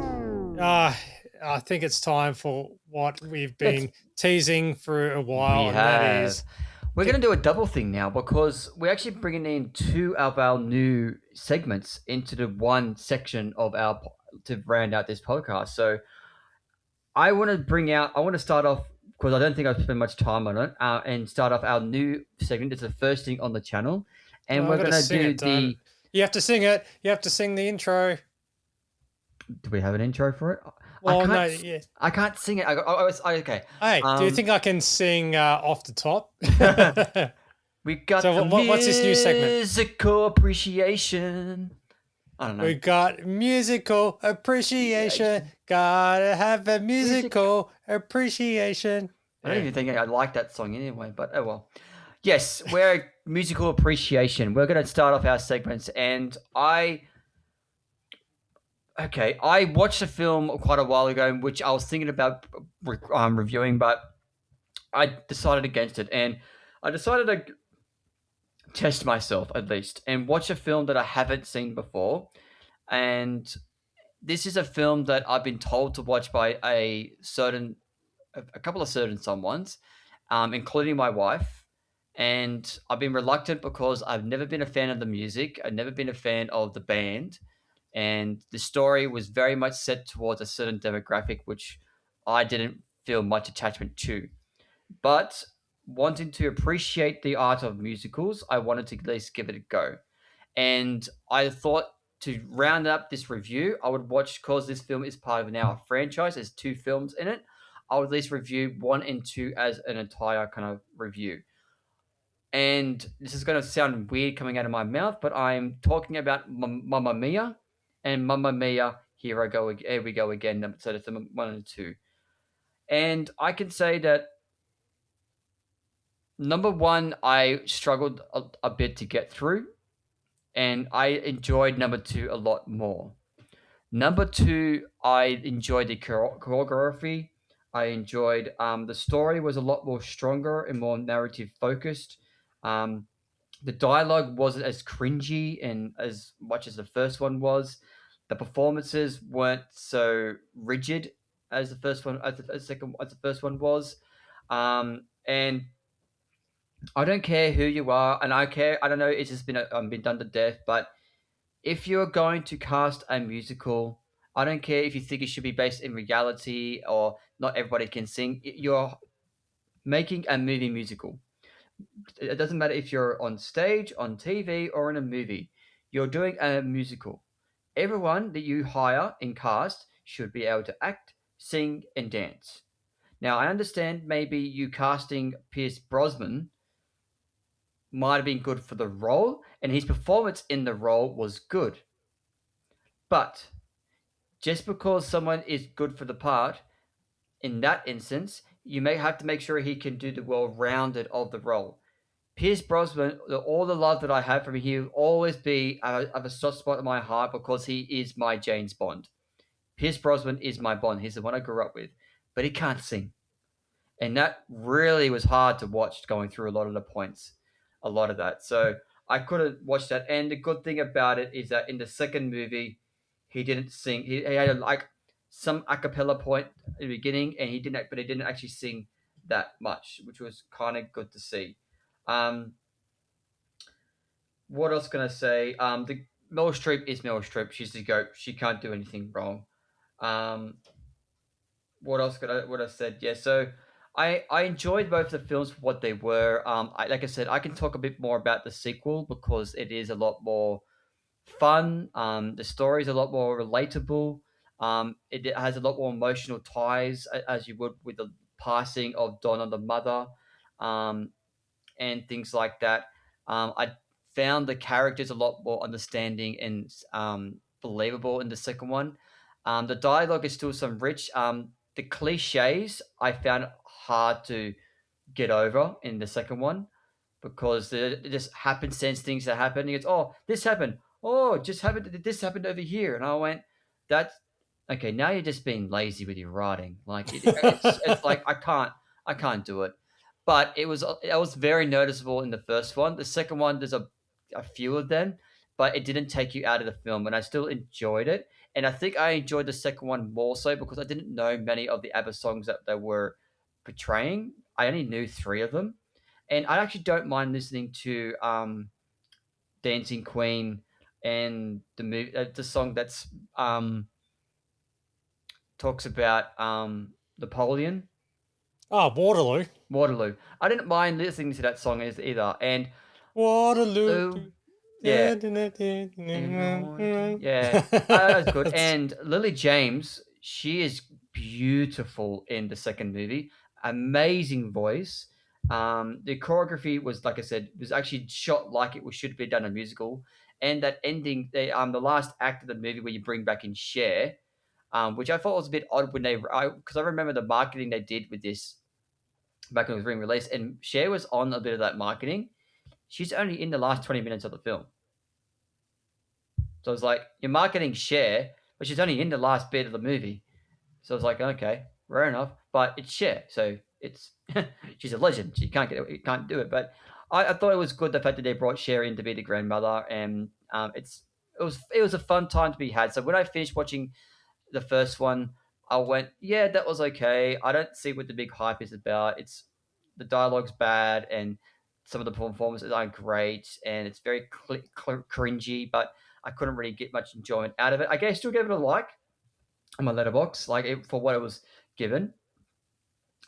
I think it's time for what we've Let's been teasing for a We while, and that have. is We're going to do a double thing now because we're actually bringing in two of our new segments into the one section of to round out this podcast. So I want to start off because I don't think I've spent much time on it, and start off our new segment. It's the first thing on the channel, and I've we're got to going to sing do it. Don't the. you have to sing it? You have to sing the intro. Do we have an intro for it? I Well, can't. no, yeah. I can't sing it. Okay. Hey, do you Um, think I can sing off the top? we got So the what's this new segment? musical appreciation. I don't know. We got musical appreciation. Appreciation. Gotta have a Music. musical appreciation. I don't Yeah. even think I like that song anyway, but oh well. Yes, we're musical appreciation. We're going to start off our segments, and I watched a film quite a while ago, which I was thinking about reviewing, but I decided against it, and I decided to test myself at least and watch a film that I haven't seen before, and this is a film that I've been told to watch by a couple of certain someones, including my wife. And I've been reluctant because I've never been a fan of the music. I've never been a fan of the band. And the story was very much set towards a certain demographic, which I didn't feel much attachment to. But wanting to appreciate the art of musicals, I wanted to at least give it a go. And I thought to round up this review, I would watch because this film is part of now a franchise. There's two films in it. I would at least review one and two as an entire kind of review. And this is going to sound weird coming out of my mouth, but I'm talking about Mamma Mia and Mamma Mia. Here we go again. So that's the one and two. And I can say that number one, I struggled a bit to get through, and I enjoyed number two a lot more. Number two, I enjoyed the choreography. I enjoyed the story was a lot more stronger and more narrative focused. Um, the dialogue wasn't as cringy and as much as the first one was. The performances weren't so rigid as the first one, as the first one was. And I don't care who you are, and I care. I don't know. It's just been done to death, but if you're going to cast a musical, I don't care if you think it should be based in reality or not everybody can sing. You're making a movie musical. It doesn't matter if you're on stage, on TV, or in a movie. You're doing a musical. Everyone that you hire and cast should be able to act, sing, and dance. Now, I understand maybe you casting Pierce Brosnan might have been good for the role, and his performance in the role was good. But just because someone is good for the part, in that instance, you may have to make sure he can do the well rounded of the role. Pierce Brosnan, all the love that I have from him, he'll always be of a soft spot in my heart because he is my James Bond. Pierce Brosnan is my Bond. He's the one I grew up with, but he can't sing. And that really was hard to watch going through a lot of the points, a lot of that. So I couldn't watch that. And the good thing about it is that in the second movie, he didn't sing. He had like some a cappella point at the beginning, and but he didn't actually sing that much, which was kind of good to see. Um, what else can I say? The Meryl Streep is Meryl Streep. She's the goat. She can't do anything wrong. Um, what else could I what I said? Yeah, so I enjoyed both the films for what they were. Like I said, I can talk a bit more about the sequel because it is a lot more fun. The story is a lot more relatable. It has a lot more emotional ties as you would with the passing of Donna, the mother, um, and things like that. I found the characters a lot more understanding and believable in the second one. The dialogue is still some rich. The cliches I found hard to get over in the second one because it just happenstance things that happen. It's this happened. Oh, just happened. This happened over here, and I went, that's okay. Now you're just being lazy with your writing. Like it's like I can't do it. But it was very noticeable in the first one. The second one, there's a few of them, but it didn't take you out of the film, and I still enjoyed it. And I think I enjoyed the second one more so because I didn't know many of the ABBA songs that they were portraying. I only knew three of them, and I actually don't mind listening to Dancing Queen and the song that's talks about Napoleon. Waterloo. Waterloo. I didn't mind listening to that song either. And Waterloo. yeah, yeah, that's good. That's- And Lily James, she is beautiful in the second movie. Amazing voice. The choreography was, like I said, was actually shot like should be done in a musical. And that ending, the last act of the movie where you bring back in Cher, which I thought was a bit odd when because I remember the marketing they did with this back when it was being released, and Cher was on a bit of that marketing. She's only in the last 20 minutes of the film. So it's like you're marketing Cher, but she's only in the last bit of the movie. So it's like, okay, fair enough. But it's Cher, so it's she's a legend. She can't do it. But I thought it was good the fact that they brought Cher in to be the grandmother, and it was a fun time to be had. So when I finished watching the first one, I went, yeah, that was okay. I don't see what the big hype is about. It's the dialogue's bad, and some of the performances aren't great, and it's very cringy. But I couldn't really get much enjoyment out of it. I still gave it a like on my letterbox, for what it was given.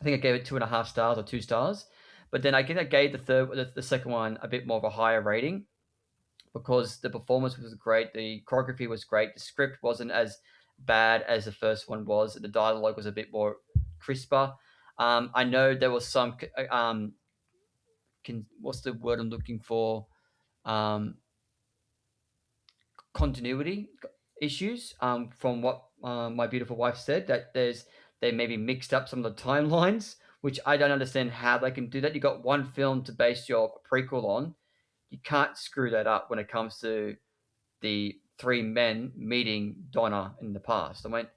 I think I gave it 2.5 stars or 2 stars. But then I think I gave the second one a bit more of a higher rating because the performance was great, the choreography was great, the script wasn't as bad as the first one was, the dialogue was a bit more crisper. I know there was some what's the word I'm looking for? Um, continuity issues. From what my beautiful wife said, that they maybe mixed up some of the timelines, which I don't understand how they can do that. You got one film to base your prequel on. You can't screw that up when it comes to the three men meeting Donna in the past. I went,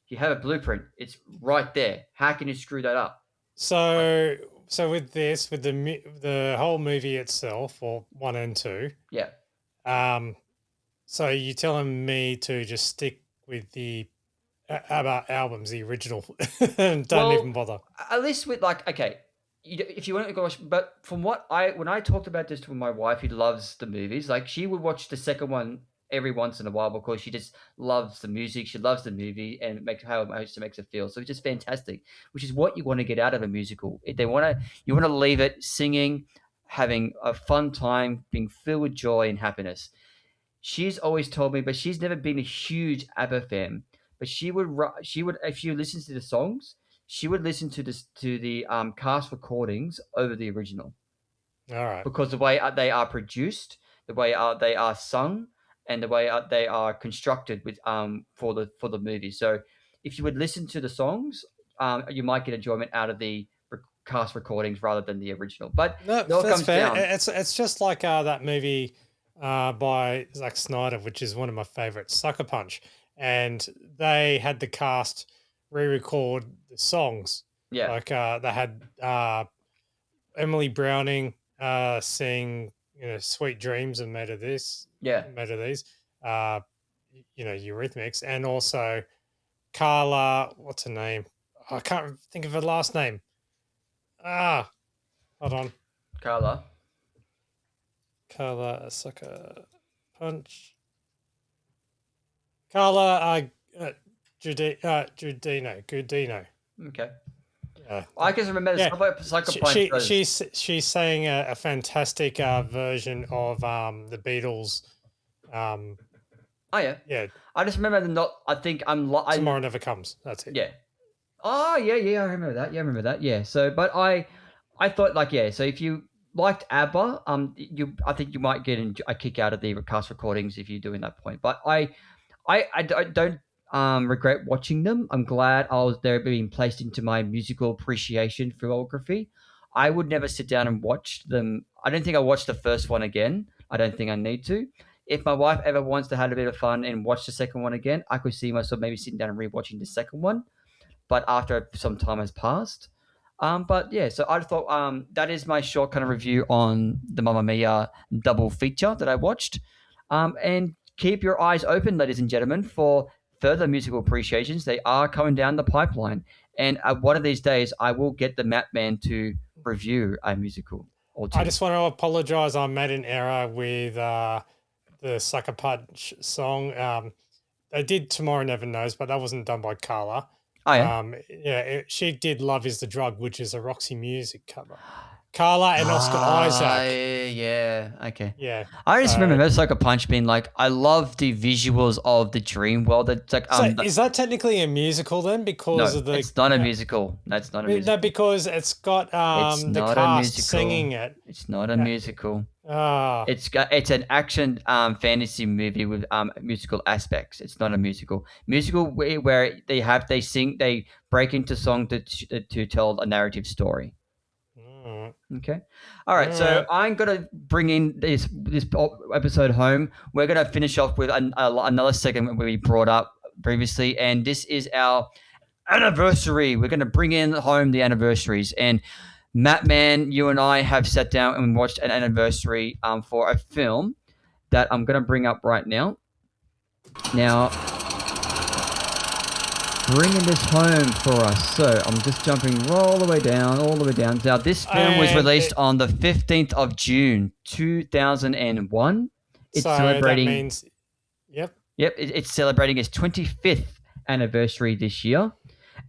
you have a blueprint. It's right there. How can you screw that up? so with this, with the whole movie itself, or one and two, Yeah. um, so you telling me to just stick with the ABBA albums, the original, and don't even Well, bother. at least with like, okay, if you want to go watch, but from what when I talked about this with my wife, who loves the movies, like she would watch the second one every once in a while because she just loves the music, she loves the movie, and it makes how it makes her feel. So it's just fantastic, which is what you want to get out of a musical. If they want to, you want to leave it singing, having a fun time, being filled with joy and happiness. She's always told me, but she's never been a huge ABBA fan. But she would, if she listens to the songs, she would listen to the cast recordings over the original All right. because the way they are produced, the way they are sung, and the way they are constructed with for the movie. So if you would listen to the songs, you might get enjoyment out of the cast recordings rather than the original. But No, it all that's comes fair. down, It's just like that movie by Zack Snyder, which is one of my favorites, Sucker Punch, and they had the cast re-record the songs. yeah, Like they had Emily Browning sing, "Sweet Dreams" and yeah, made of these, uh, Eurythmics, and also Carla. What's her name? I can't think of her last name. Ah, hold on. Carla. Carla Sucker Punch. Carla Gudino. Okay. Yeah. I can remember the Psycho Punch. She's saying a fantastic version of the Beatles. Oh yeah. Yeah. I just remember I think Tomorrow Never Comes. That's it. Yeah. Oh yeah. I remember that. Yeah. So, but I thought so if you liked ABBA, I think you might get a kick out of the cast recordings if you're doing that point. But I don't regret watching them. I'm glad they're being placed into my musical appreciation filmography. I would never sit down and watch them. I don't think I watched the first one again. I don't think I need to. If my wife ever wants to have a bit of fun and watch the second one again, I could see myself maybe sitting down and rewatching the second one. But after some time has passed. But yeah, so I thought that is my short kind of review on the Mamma Mia double feature that I watched. And keep your eyes open, ladies and gentlemen, for further musical appreciations. They are coming down the pipeline. And one of these days, I will get the Matt Man to review a musical or two. I just want to apologize. I made an error with the Sucker Punch song. They did Tomorrow Never Knows, but that wasn't done by Carla. Oh, yeah? She did Love is the Drug, which is a Roxy Music cover. Carla and Oscar Isaac. Yeah, okay. Yeah. I just remember Sucker Punch being like, I love the visuals of the dream world. It's like, is that technically a musical then? Because of the it's not a musical. That's not a musical. No, because it's got the cast singing it. It's not a musical. Oh. It's an action fantasy movie with musical aspects. It's not a musical. Musical where they break into song to tell a narrative story. Okay. All right. So I'm gonna bring in this episode home. We're gonna finish off with another segment we brought up previously, and this is our anniversary. We're gonna bring in home the anniversaries. And Matt Man, you and I have sat down and watched an anniversary for a film that I'm gonna bring up right now. Now, bringing this home for us. So I'm just jumping all the way down. Now, this film was released on the 15th of June, 2001. It's celebrating. That means, yep. Yep, it's celebrating its 25th anniversary this year.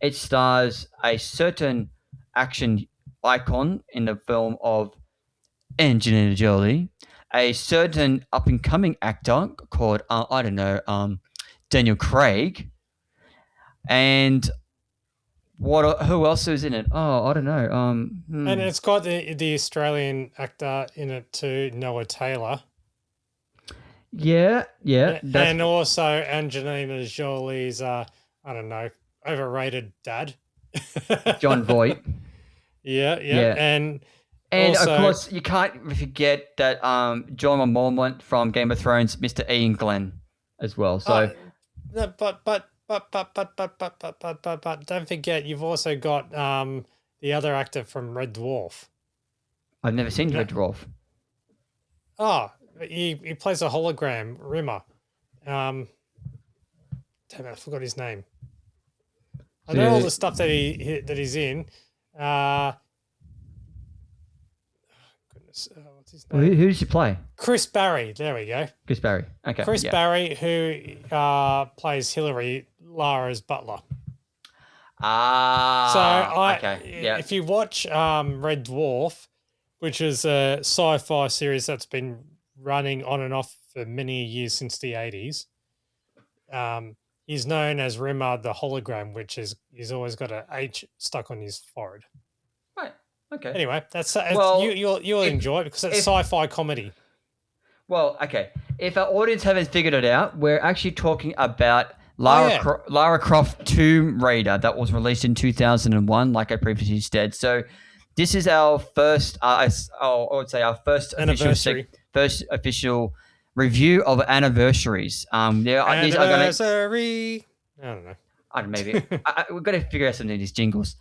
It stars a certain action icon in the film of Angelina Jolie, a certain up-and-coming actor called, Daniel Craig, and who else is in it? Oh, I don't know. And it's got the Australian actor in it too, Noah Taylor. Yeah. And also Angelina Jolie's, overrated dad. John Voight. Yeah. And also, of course, you can't forget that John Mormont from Game of Thrones, Mr. Ian Glenn, as well. So, but don't forget, you've also got the other actor from Red Dwarf. I've never seen Red Dwarf. Oh, he plays a hologram, Rimmer. Damn it, I forgot his name. I know all the stuff that he's in. Goodness, what's his name? Who does he play? Chris Barry. There we go. Chris Barry. Okay. Chris Barry, who plays Hillary, Lara's butler. If you watch Red Dwarf, which is a sci-fi series that's been running on and off for many years since the 80s, he's known as Rimmer the hologram, which is he's always got an H stuck on his forehead. Right. Okay. Anyway, you'll enjoy it because it's sci-fi comedy. Well, okay. If our audience haven't figured it out, we're actually talking about Lara Croft Tomb Raider that was released in 2001, like I previously said. So this is our first, I would say our first official review of anniversaries. Anniversary. I don't know. Maybe. We've got to figure out some of these jingles.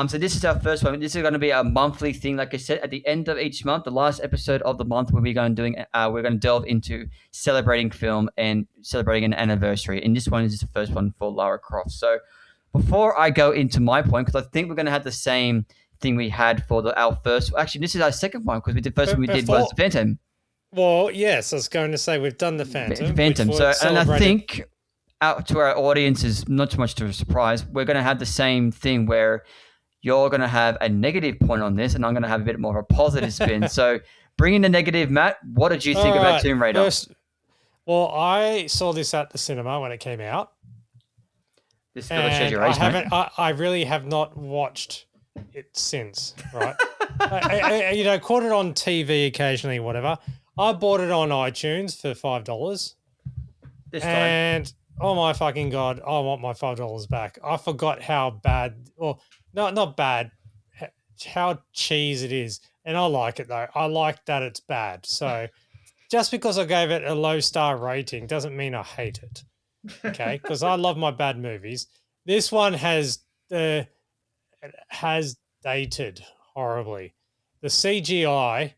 So this is our first one. This is going to be a monthly thing. Like I said, at the end of each month, the last episode of the month, we're going to delve into celebrating film and celebrating an anniversary. And this one is the first one for Lara Croft. So before I go into my point, because I think we're going to have the same thing we had for our first. Actually, this is our second one because the first one we did was Phantom. Well, yes, I was going to say we've done the Phantom. So, and I think out to our audience is not too much to a surprise. We're going to have the same thing where you're going to have a negative point on this, and I'm going to have a bit more of a positive spin. So, bringing the negative, Matt, what did you think about Tomb Raider? Well, I saw this at the cinema when it came out. This still shows your age, mate. I really have not watched it since, right? I caught it on TV occasionally, whatever. I bought it on iTunes for $5. This time. And oh my fucking God, I want my $5 back. I forgot how bad, or not bad, how cheese it is. And I like it though. I like that it's bad. So just because I gave it a low star rating doesn't mean I hate it. Okay, because I love my bad movies. This one has dated horribly. The CGI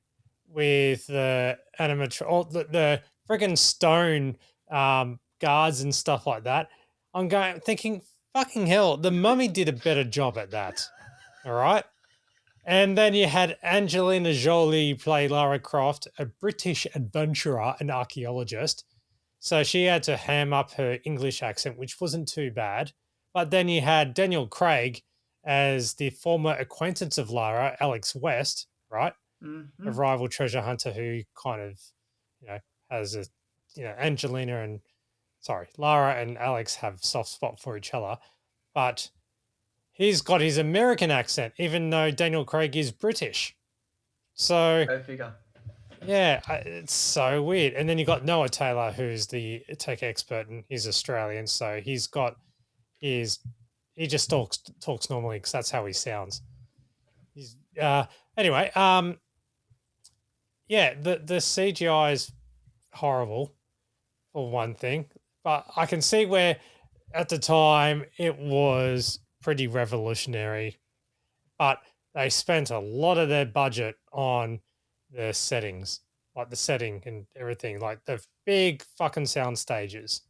with the the friggin' stone guards and stuff like that. I'm thinking, fucking hell, the Mummy did a better job at that. All right. And then you had Angelina Jolie play Lara Croft, a British adventurer and archaeologist. So she had to ham up her English accent, which wasn't too bad. But then you had Daniel Craig as the former acquaintance of Lara, Alex West, right? Mm-hmm. A rival treasure hunter who kind of, has Lara and Alex have soft spot for each other. But he's got his American accent, even though Daniel Craig is British. So Go figure. Yeah, it's so weird. And then you got Noah Taylor, who's the tech expert, and he's Australian, so he just talks normally because that's how he sounds. He's anyway. Yeah, the CGI is horrible for one thing, but I can see where at the time it was pretty revolutionary, but they spent a lot of their budget on the settings, like the setting and everything, like the big fucking sound stages.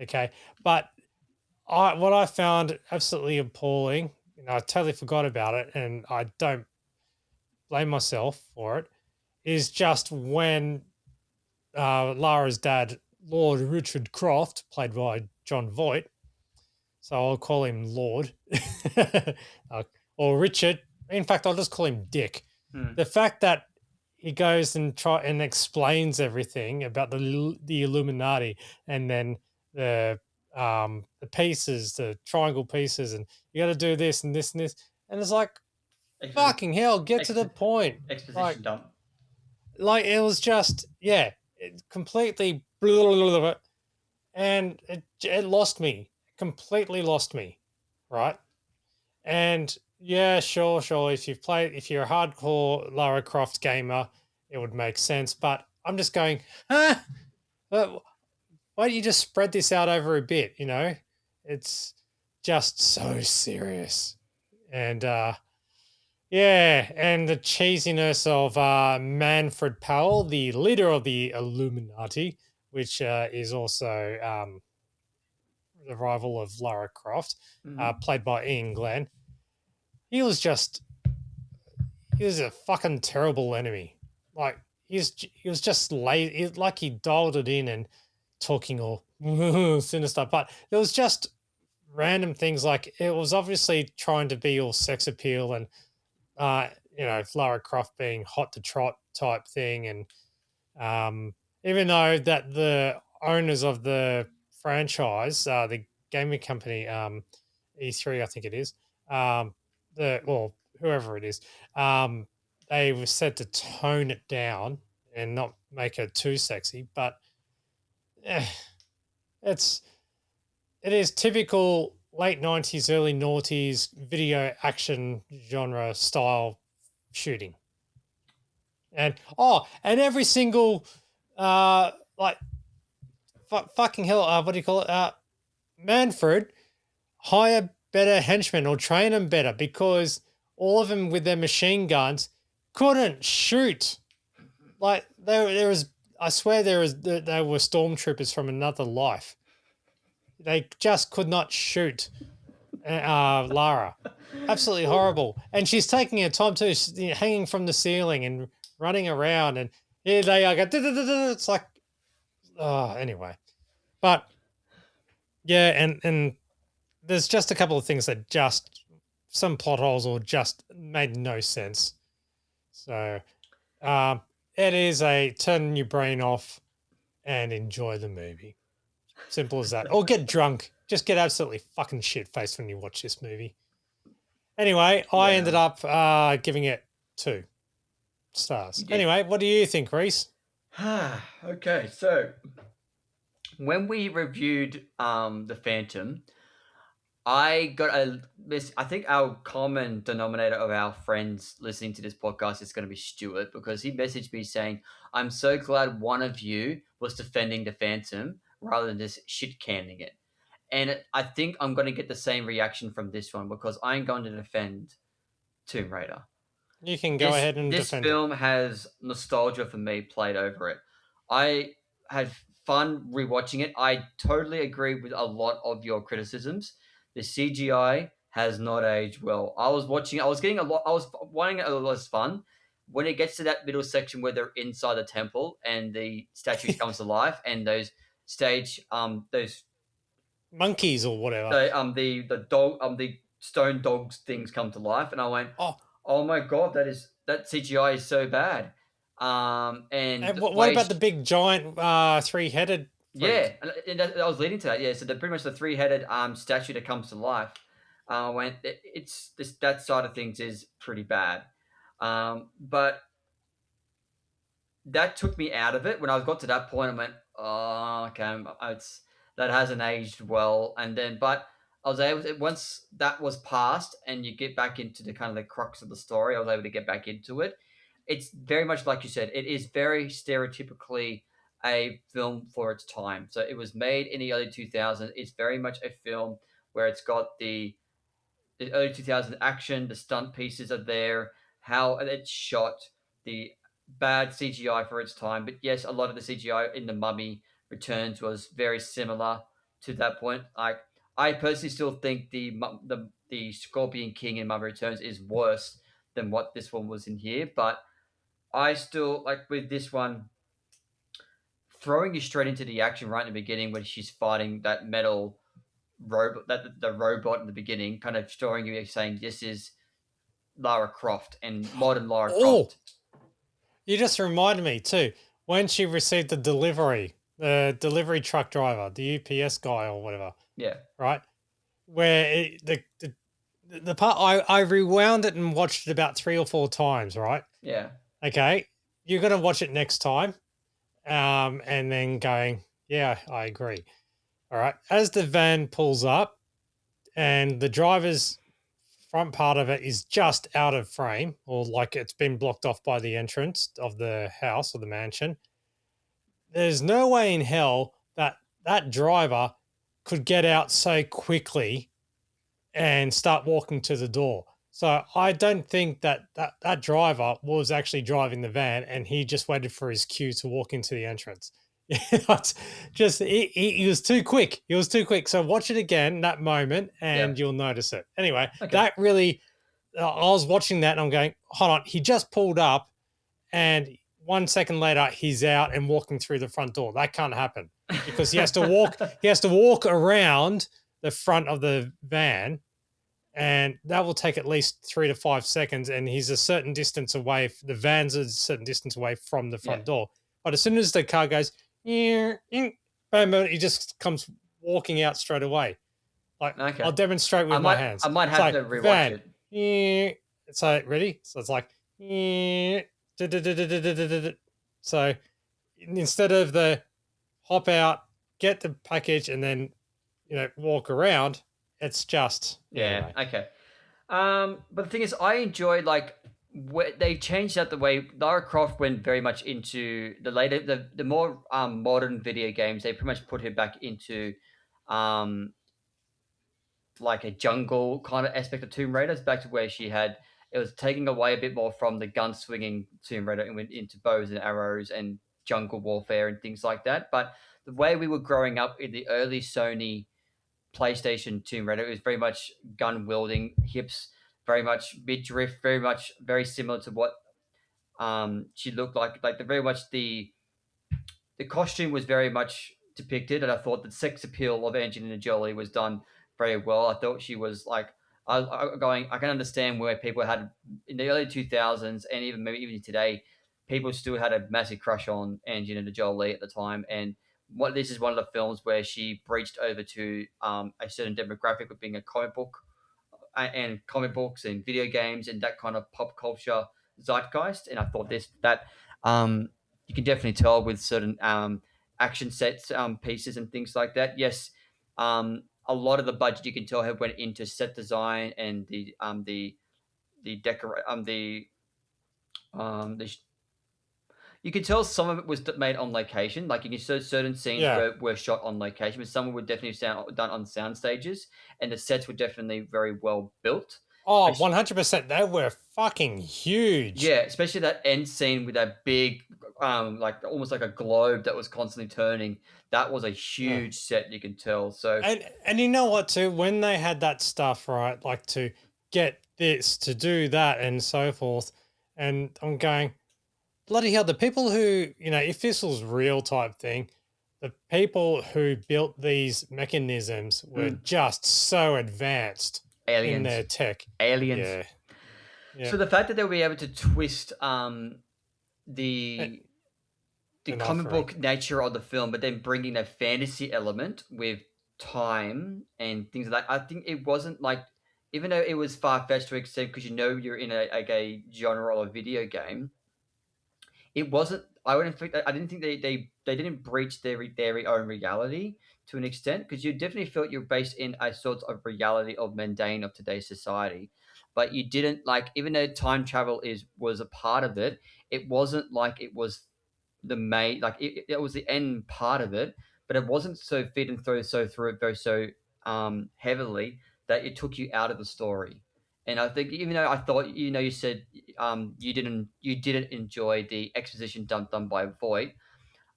Okay. But what I found absolutely appalling, I totally forgot about it and I don't blame myself for it, is just when Lara's dad, Lord Richard Croft, played by John Voight, so I'll call him Lord, or Richard. In fact, I'll just call him Dick. The fact that he goes and explains everything about the Illuminati, and then the pieces, the triangle pieces, and you got to do this and this and this, and it's like, fucking hell, get to the point. Exposition dump. Like it was just completely blah, and it lost me, completely lost me, right? And yeah, sure. If you're a hardcore Lara Croft gamer, it would make sense. But I'm just going, why don't you just spread this out over a bit? It's just so serious. And yeah, and the cheesiness of Manfred Powell, the leader of the Illuminati, which is also the rival of Lara Croft, played by Ian Glenn. He was a fucking terrible enemy. Like he was just lazy. Like he dialed it in and talking all sinister, but it was just random things. Like it was obviously trying to be all sex appeal and Lara Croft being hot to trot type thing, and even though that the owners of the franchise, the gaming company, E3, I think it is, whoever it is, they were said to tone it down and not make it too sexy, but it is typical late 90s, early noughties video action genre style shooting. And every single fucking hell, what do you call it? Manfred, hire better henchmen or train them better, because all of them with their machine guns couldn't shoot. Like I swear they were stormtroopers from another life. They just could not shoot Lara. Absolutely horrible. And she's taking her time too, hanging from the ceiling and running around, and here they are. It's like, anyway. But Yeah, and there's just a couple of things that just some plot holes or just made no sense. So um, it is a turn your brain off and enjoy the movie. Simple as that. Or get drunk. Just get absolutely fucking shit faced when you watch this movie. Anyway, I ended Yeah. up giving it 2 stars. You did. Anyway, what do you think, Reese? Okay, so when we reviewed the Phantom, I got a this. I think our common denominator of our friends listening to this podcast is going to be Stuart because he messaged me saying, "I'm so glad one of you was defending the Phantom rather than just shit canning it." And I think I'm going to get the same reaction from this one because I'm going to defend Tomb Raider. You can go This ahead and this defend it. film has nostalgia for me played over it. I had fun rewatching it. I totally agree with a lot of your criticisms. The CGI has not aged well. I was watching. I was getting a lot. I was finding it a lot of fun. When it gets to that middle section where they're inside the temple and the statues comes to life and those stage those Monkeys or whatever. the dog the stone dogs things come to life and I went, Oh, oh my god, that CGI is so bad. And and the what way, about the big giant three-headed freak? yeah, and I was leading to that. Yeah, so pretty much the three-headed statue that comes to life. When it's this that side of things is pretty bad. But that took me out of it. When I got to that point, I went, "Oh, okay, it's that hasn't aged well." And then, but I was able to, once that was passed, and you get back into the kind of the crux of the story. I was able to get back into it. It's very much like you said. It is very stereotypically a film for its time. So it was made in the early 2000s. It's very much a film where it's got the early 2000 action, the stunt pieces are there, how it's shot, the bad CGI for its time. But yes, a lot of the CGI in The Mummy Returns was very similar to that point. Like I personally still think the Scorpion King in Mummy Returns is worse than what this one was in here. But I still like with this one throwing you straight into the action right in the beginning when she's fighting that metal robot, that the robot in the beginning, kind of showing you saying this is Lara Croft and modern Lara Oh, Croft. you just reminded me too. When she received the delivery truck driver, the UPS guy or whatever, Yeah, right? Where the part I rewound it and watched it about 3 or 4 times, right? yeah, Okay, you're gonna watch it next time, and then going, yeah, I agree. All right, as the van pulls up and the driver's front part of it is just out of frame, or like it's been blocked off by the entrance of the house or the mansion. There's no way in hell that that driver could get out so quickly and start walking to the door. So I don't think that driver was actually driving the van and he just waited for his cue to walk into the entrance. It's just he was too quick. He was too quick. So watch it again that moment yeah. and you'll notice it. Anyway, Okay. that really I was watching that and I'm going, hold on, he just pulled up and 1 second later he's out and walking through the front door. That can't happen because he has to walk around the front of the van and that will take at least 3 to 5 seconds. And he's a certain distance away. The van's a certain distance away from the Yeah. front door. But as soon as the car goes, bam, he just comes walking out straight away. Like I'll Okay. demonstrate I with my might hands. I might It's have like to rewatch van. it. So ready? So it's like so instead of the hop out, get the package, and then walk around, it's just Yeah. anyway. Okay. But the thing is, I enjoyed like they changed out the way Lara Croft went very much into the more modern video games. They pretty much put her back into um like a jungle kind of aspect of Tomb Raider. It's back to where she had it was taking away a bit more from the gun swinging Tomb Raider and went into bows and arrows and jungle warfare and things like that. But the way we were growing up in the early Sony PlayStation Tomb Raider, it was very much gun wielding, hips, very much midriff, very much very similar to what she looked like. Like the very much the costume was very much depicted, and I thought the sex appeal of Angelina Jolie was done very well. I thought she was like, I can understand where people had in the early 2000s, and even maybe even today, people still had a massive crush on Angelina Jolie at the time. And what this is one of the films where she breached over to a certain demographic of being a comic book and comic books and video games and that kind of pop culture zeitgeist. And I thought this that you can definitely tell with certain action sets, pieces and things like that. Yes, a lot of the budget you can tell have went into set design and the decor the you can tell some of it was made on location. Like you can see certain scenes Yeah. were shot on location, but some were definitely done on sound stages, and the sets were definitely very well built. Oh, 100%. They were fucking huge. Yeah, especially that end scene with that big, like almost like a globe that was constantly turning. That was a Yeah. huge set. You can tell. So And you know what too? When they had that stuff, right, like to get this, to do that and so forth, and I'm going, bloody hell, the people who, if this was real type thing, the people who built these mechanisms were mm, just so advanced in aliens, their tech. aliens. Yeah. Yeah. So the fact that they'll be able to twist e- the Enough, comic right? book nature of the film, but then bringing a fantasy element with time and things like that. I think it wasn't like, even though it was far fetched to accept because you're in a genre or a video game, it wasn't. I wouldn't think. I didn't think they didn't breach their own reality to an extent because you definitely felt you're based in a sort of reality of mundane of today's society, but you didn't like even though time travel is was a part of it. It wasn't like it was the main like it was the end part of it, but it wasn't so feed and through it very heavily that it took you out of the story. And I think even though I thought you said you didn't enjoy the exposition done by Voight,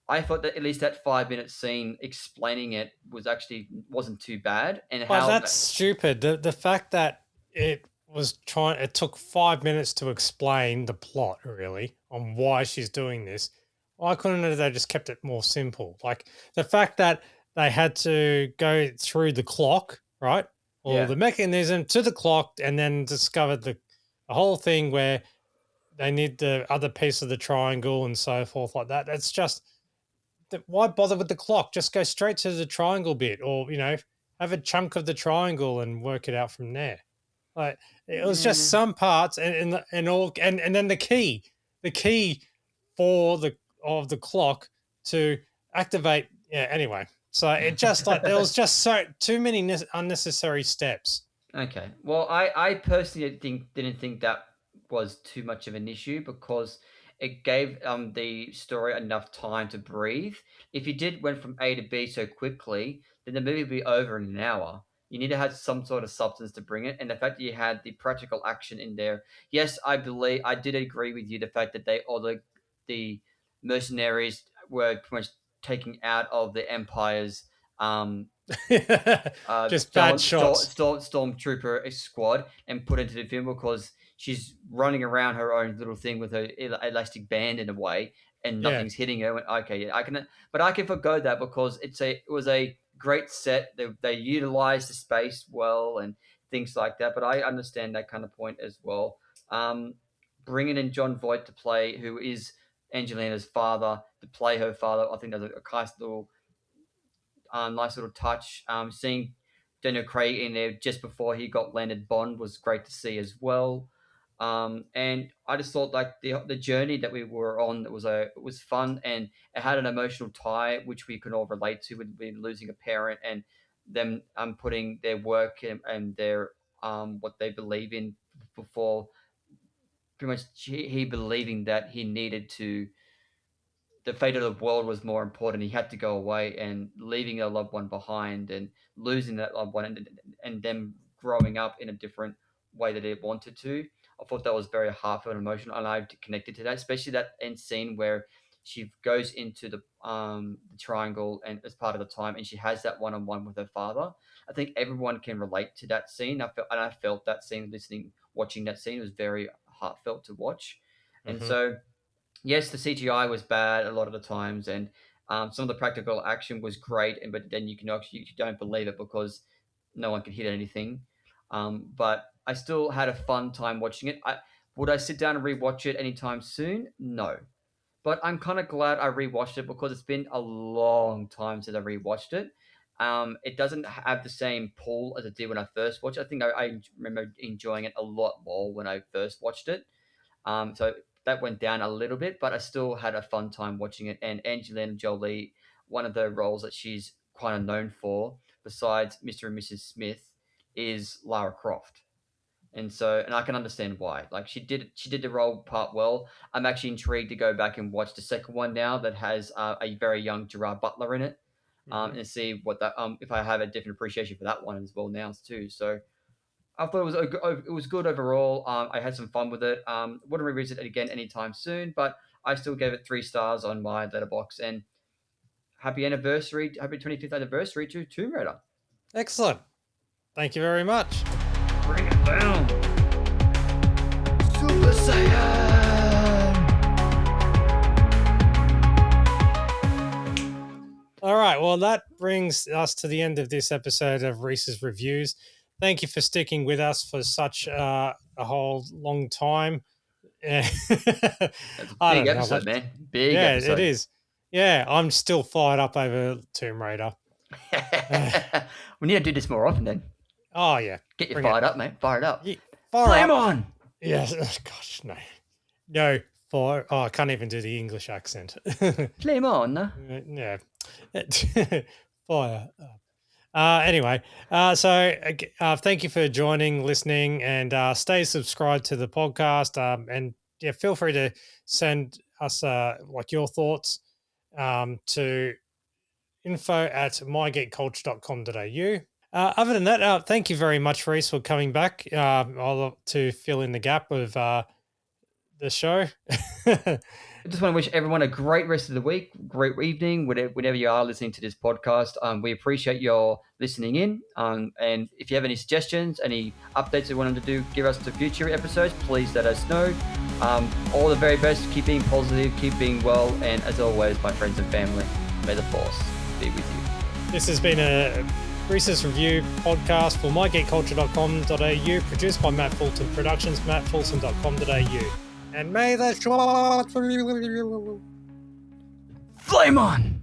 I thought that at least that 5 minute scene explaining it wasn't too bad and But how that's stupid. The fact that it took 5 minutes to explain the plot really on why she's doing this. Why couldn't they just kept it more simple? Like the fact that they had to go through the clock, right? Or yeah. the mechanism to the clock and then discovered the whole thing where they need the other piece of the triangle and so forth like that. That's just why bother with the clock? Just go straight to the triangle bit, or have a chunk of the triangle and work it out from there. Like it was just Yeah. some parts, and all, and then the key for the of the clock to activate. Yeah. Anyway, so it just like there was just so too many unnecessary steps. Okay. Well, I personally didn't think that was too much of an issue because it gave the story enough time to breathe. If you did went from A to B so quickly, then the movie would be over in an hour. You need to have some sort of substance to bring it, and the fact that you had the practical action in there. Yes, I did agree with you. The fact that all the mercenaries were pretty much taking out of the empire's um Just bad shots. stormtrooper squad and put into the film because she's running around her own little thing with her elastic band in a way and Yeah. nothing's hitting her. Okay, yeah, I can, but I can forgo that because it was a great set. They utilized the space well and things like that. But I understand that kind of point as well. Um, Bringing in John Voight to play, who is Angelina's father, to play her father, I think that's a nice little nice little touch. Seeing Daniel Craig in there just before he got landed Bond was great to see as well. And I just thought like the journey that we were on it was fun and it had an emotional tie which we could all relate to with losing a parent and them putting their work and their what they believe in before pretty much he believing that he needed to the fate of the world was more important. He had to go away and leaving a loved one behind and losing that loved one and them growing up in a different way that it wanted to. I thought that was very heartfelt and emotional, and I connected to that, especially that end scene where she goes into the triangle and as part of the time, and she has that one on one with her father. I think everyone can relate to that scene. I felt that scene, watching that scene was very heartfelt to watch, and Hmm. so yes, the CGI was bad a lot of the times, and Some of the practical action was great, but then you don't believe it because no one could hit anything. But I still had a fun time watching it. Would I sit down and rewatch it anytime soon? No. But I'm kind of glad I rewatched it because it's been a long time since I rewatched it. It doesn't have the same pull as it did when I first watched it. I think I remember enjoying it a lot more when I first watched it. So that went down a little bit, but I still had a fun time watching it. And Angelina Jolie, one of the roles that she's kind of known for, besides Mr. and Mrs. Smith, is Lara Croft. And I can understand why. Like she did the role part well. I'm actually intrigued to go back and watch the second one now that has a very young Gerard Butler in it, and see what that if I have a different appreciation for that one as well now too. So I thought it was good overall. I had some fun with it. Wouldn't revisit it again anytime soon, but I still gave it 3 stars on my Letterboxd. And happy 25th anniversary to Tomb Raider. Excellent. Thank you very much. Bring it down. Super Saiyan. All right. Well, that brings us to the end of this episode of Reese's Reviews. Thank you for sticking with us for such a whole long time. That's a big episode, man. Big episode. It is. Yeah, I'm still fired up over Tomb Raider. We need to do this more often then. Oh, yeah. Get you fired up, mate. Fire it up. Yeah, Flame on! Yes. Oh, gosh, no. No, fire. Oh, I can't even do the English accent. Flame on. Yeah. Fire up. Anyway, so thank you for joining, listening, and stay subscribed to the podcast. And yeah, feel free to send us like your thoughts to info@mygeekculture.com.au. Other than that, thank you very much, Reece, for coming back to fill in the gap of the show. I just want to wish everyone a great rest of the week, great evening, whenever you are listening to this podcast. We appreciate your listening in. And if you have any suggestions, any updates you want them to do, give us to future episodes, please let us know. All the very best. Keep being positive, keep being well. And as always, my friends and family, may the force be with you. This has been a Reese's Review podcast for mygeekculture.com.au, produced by Matt Fulton Productions, mattfulton.com.au. And may the Flame on!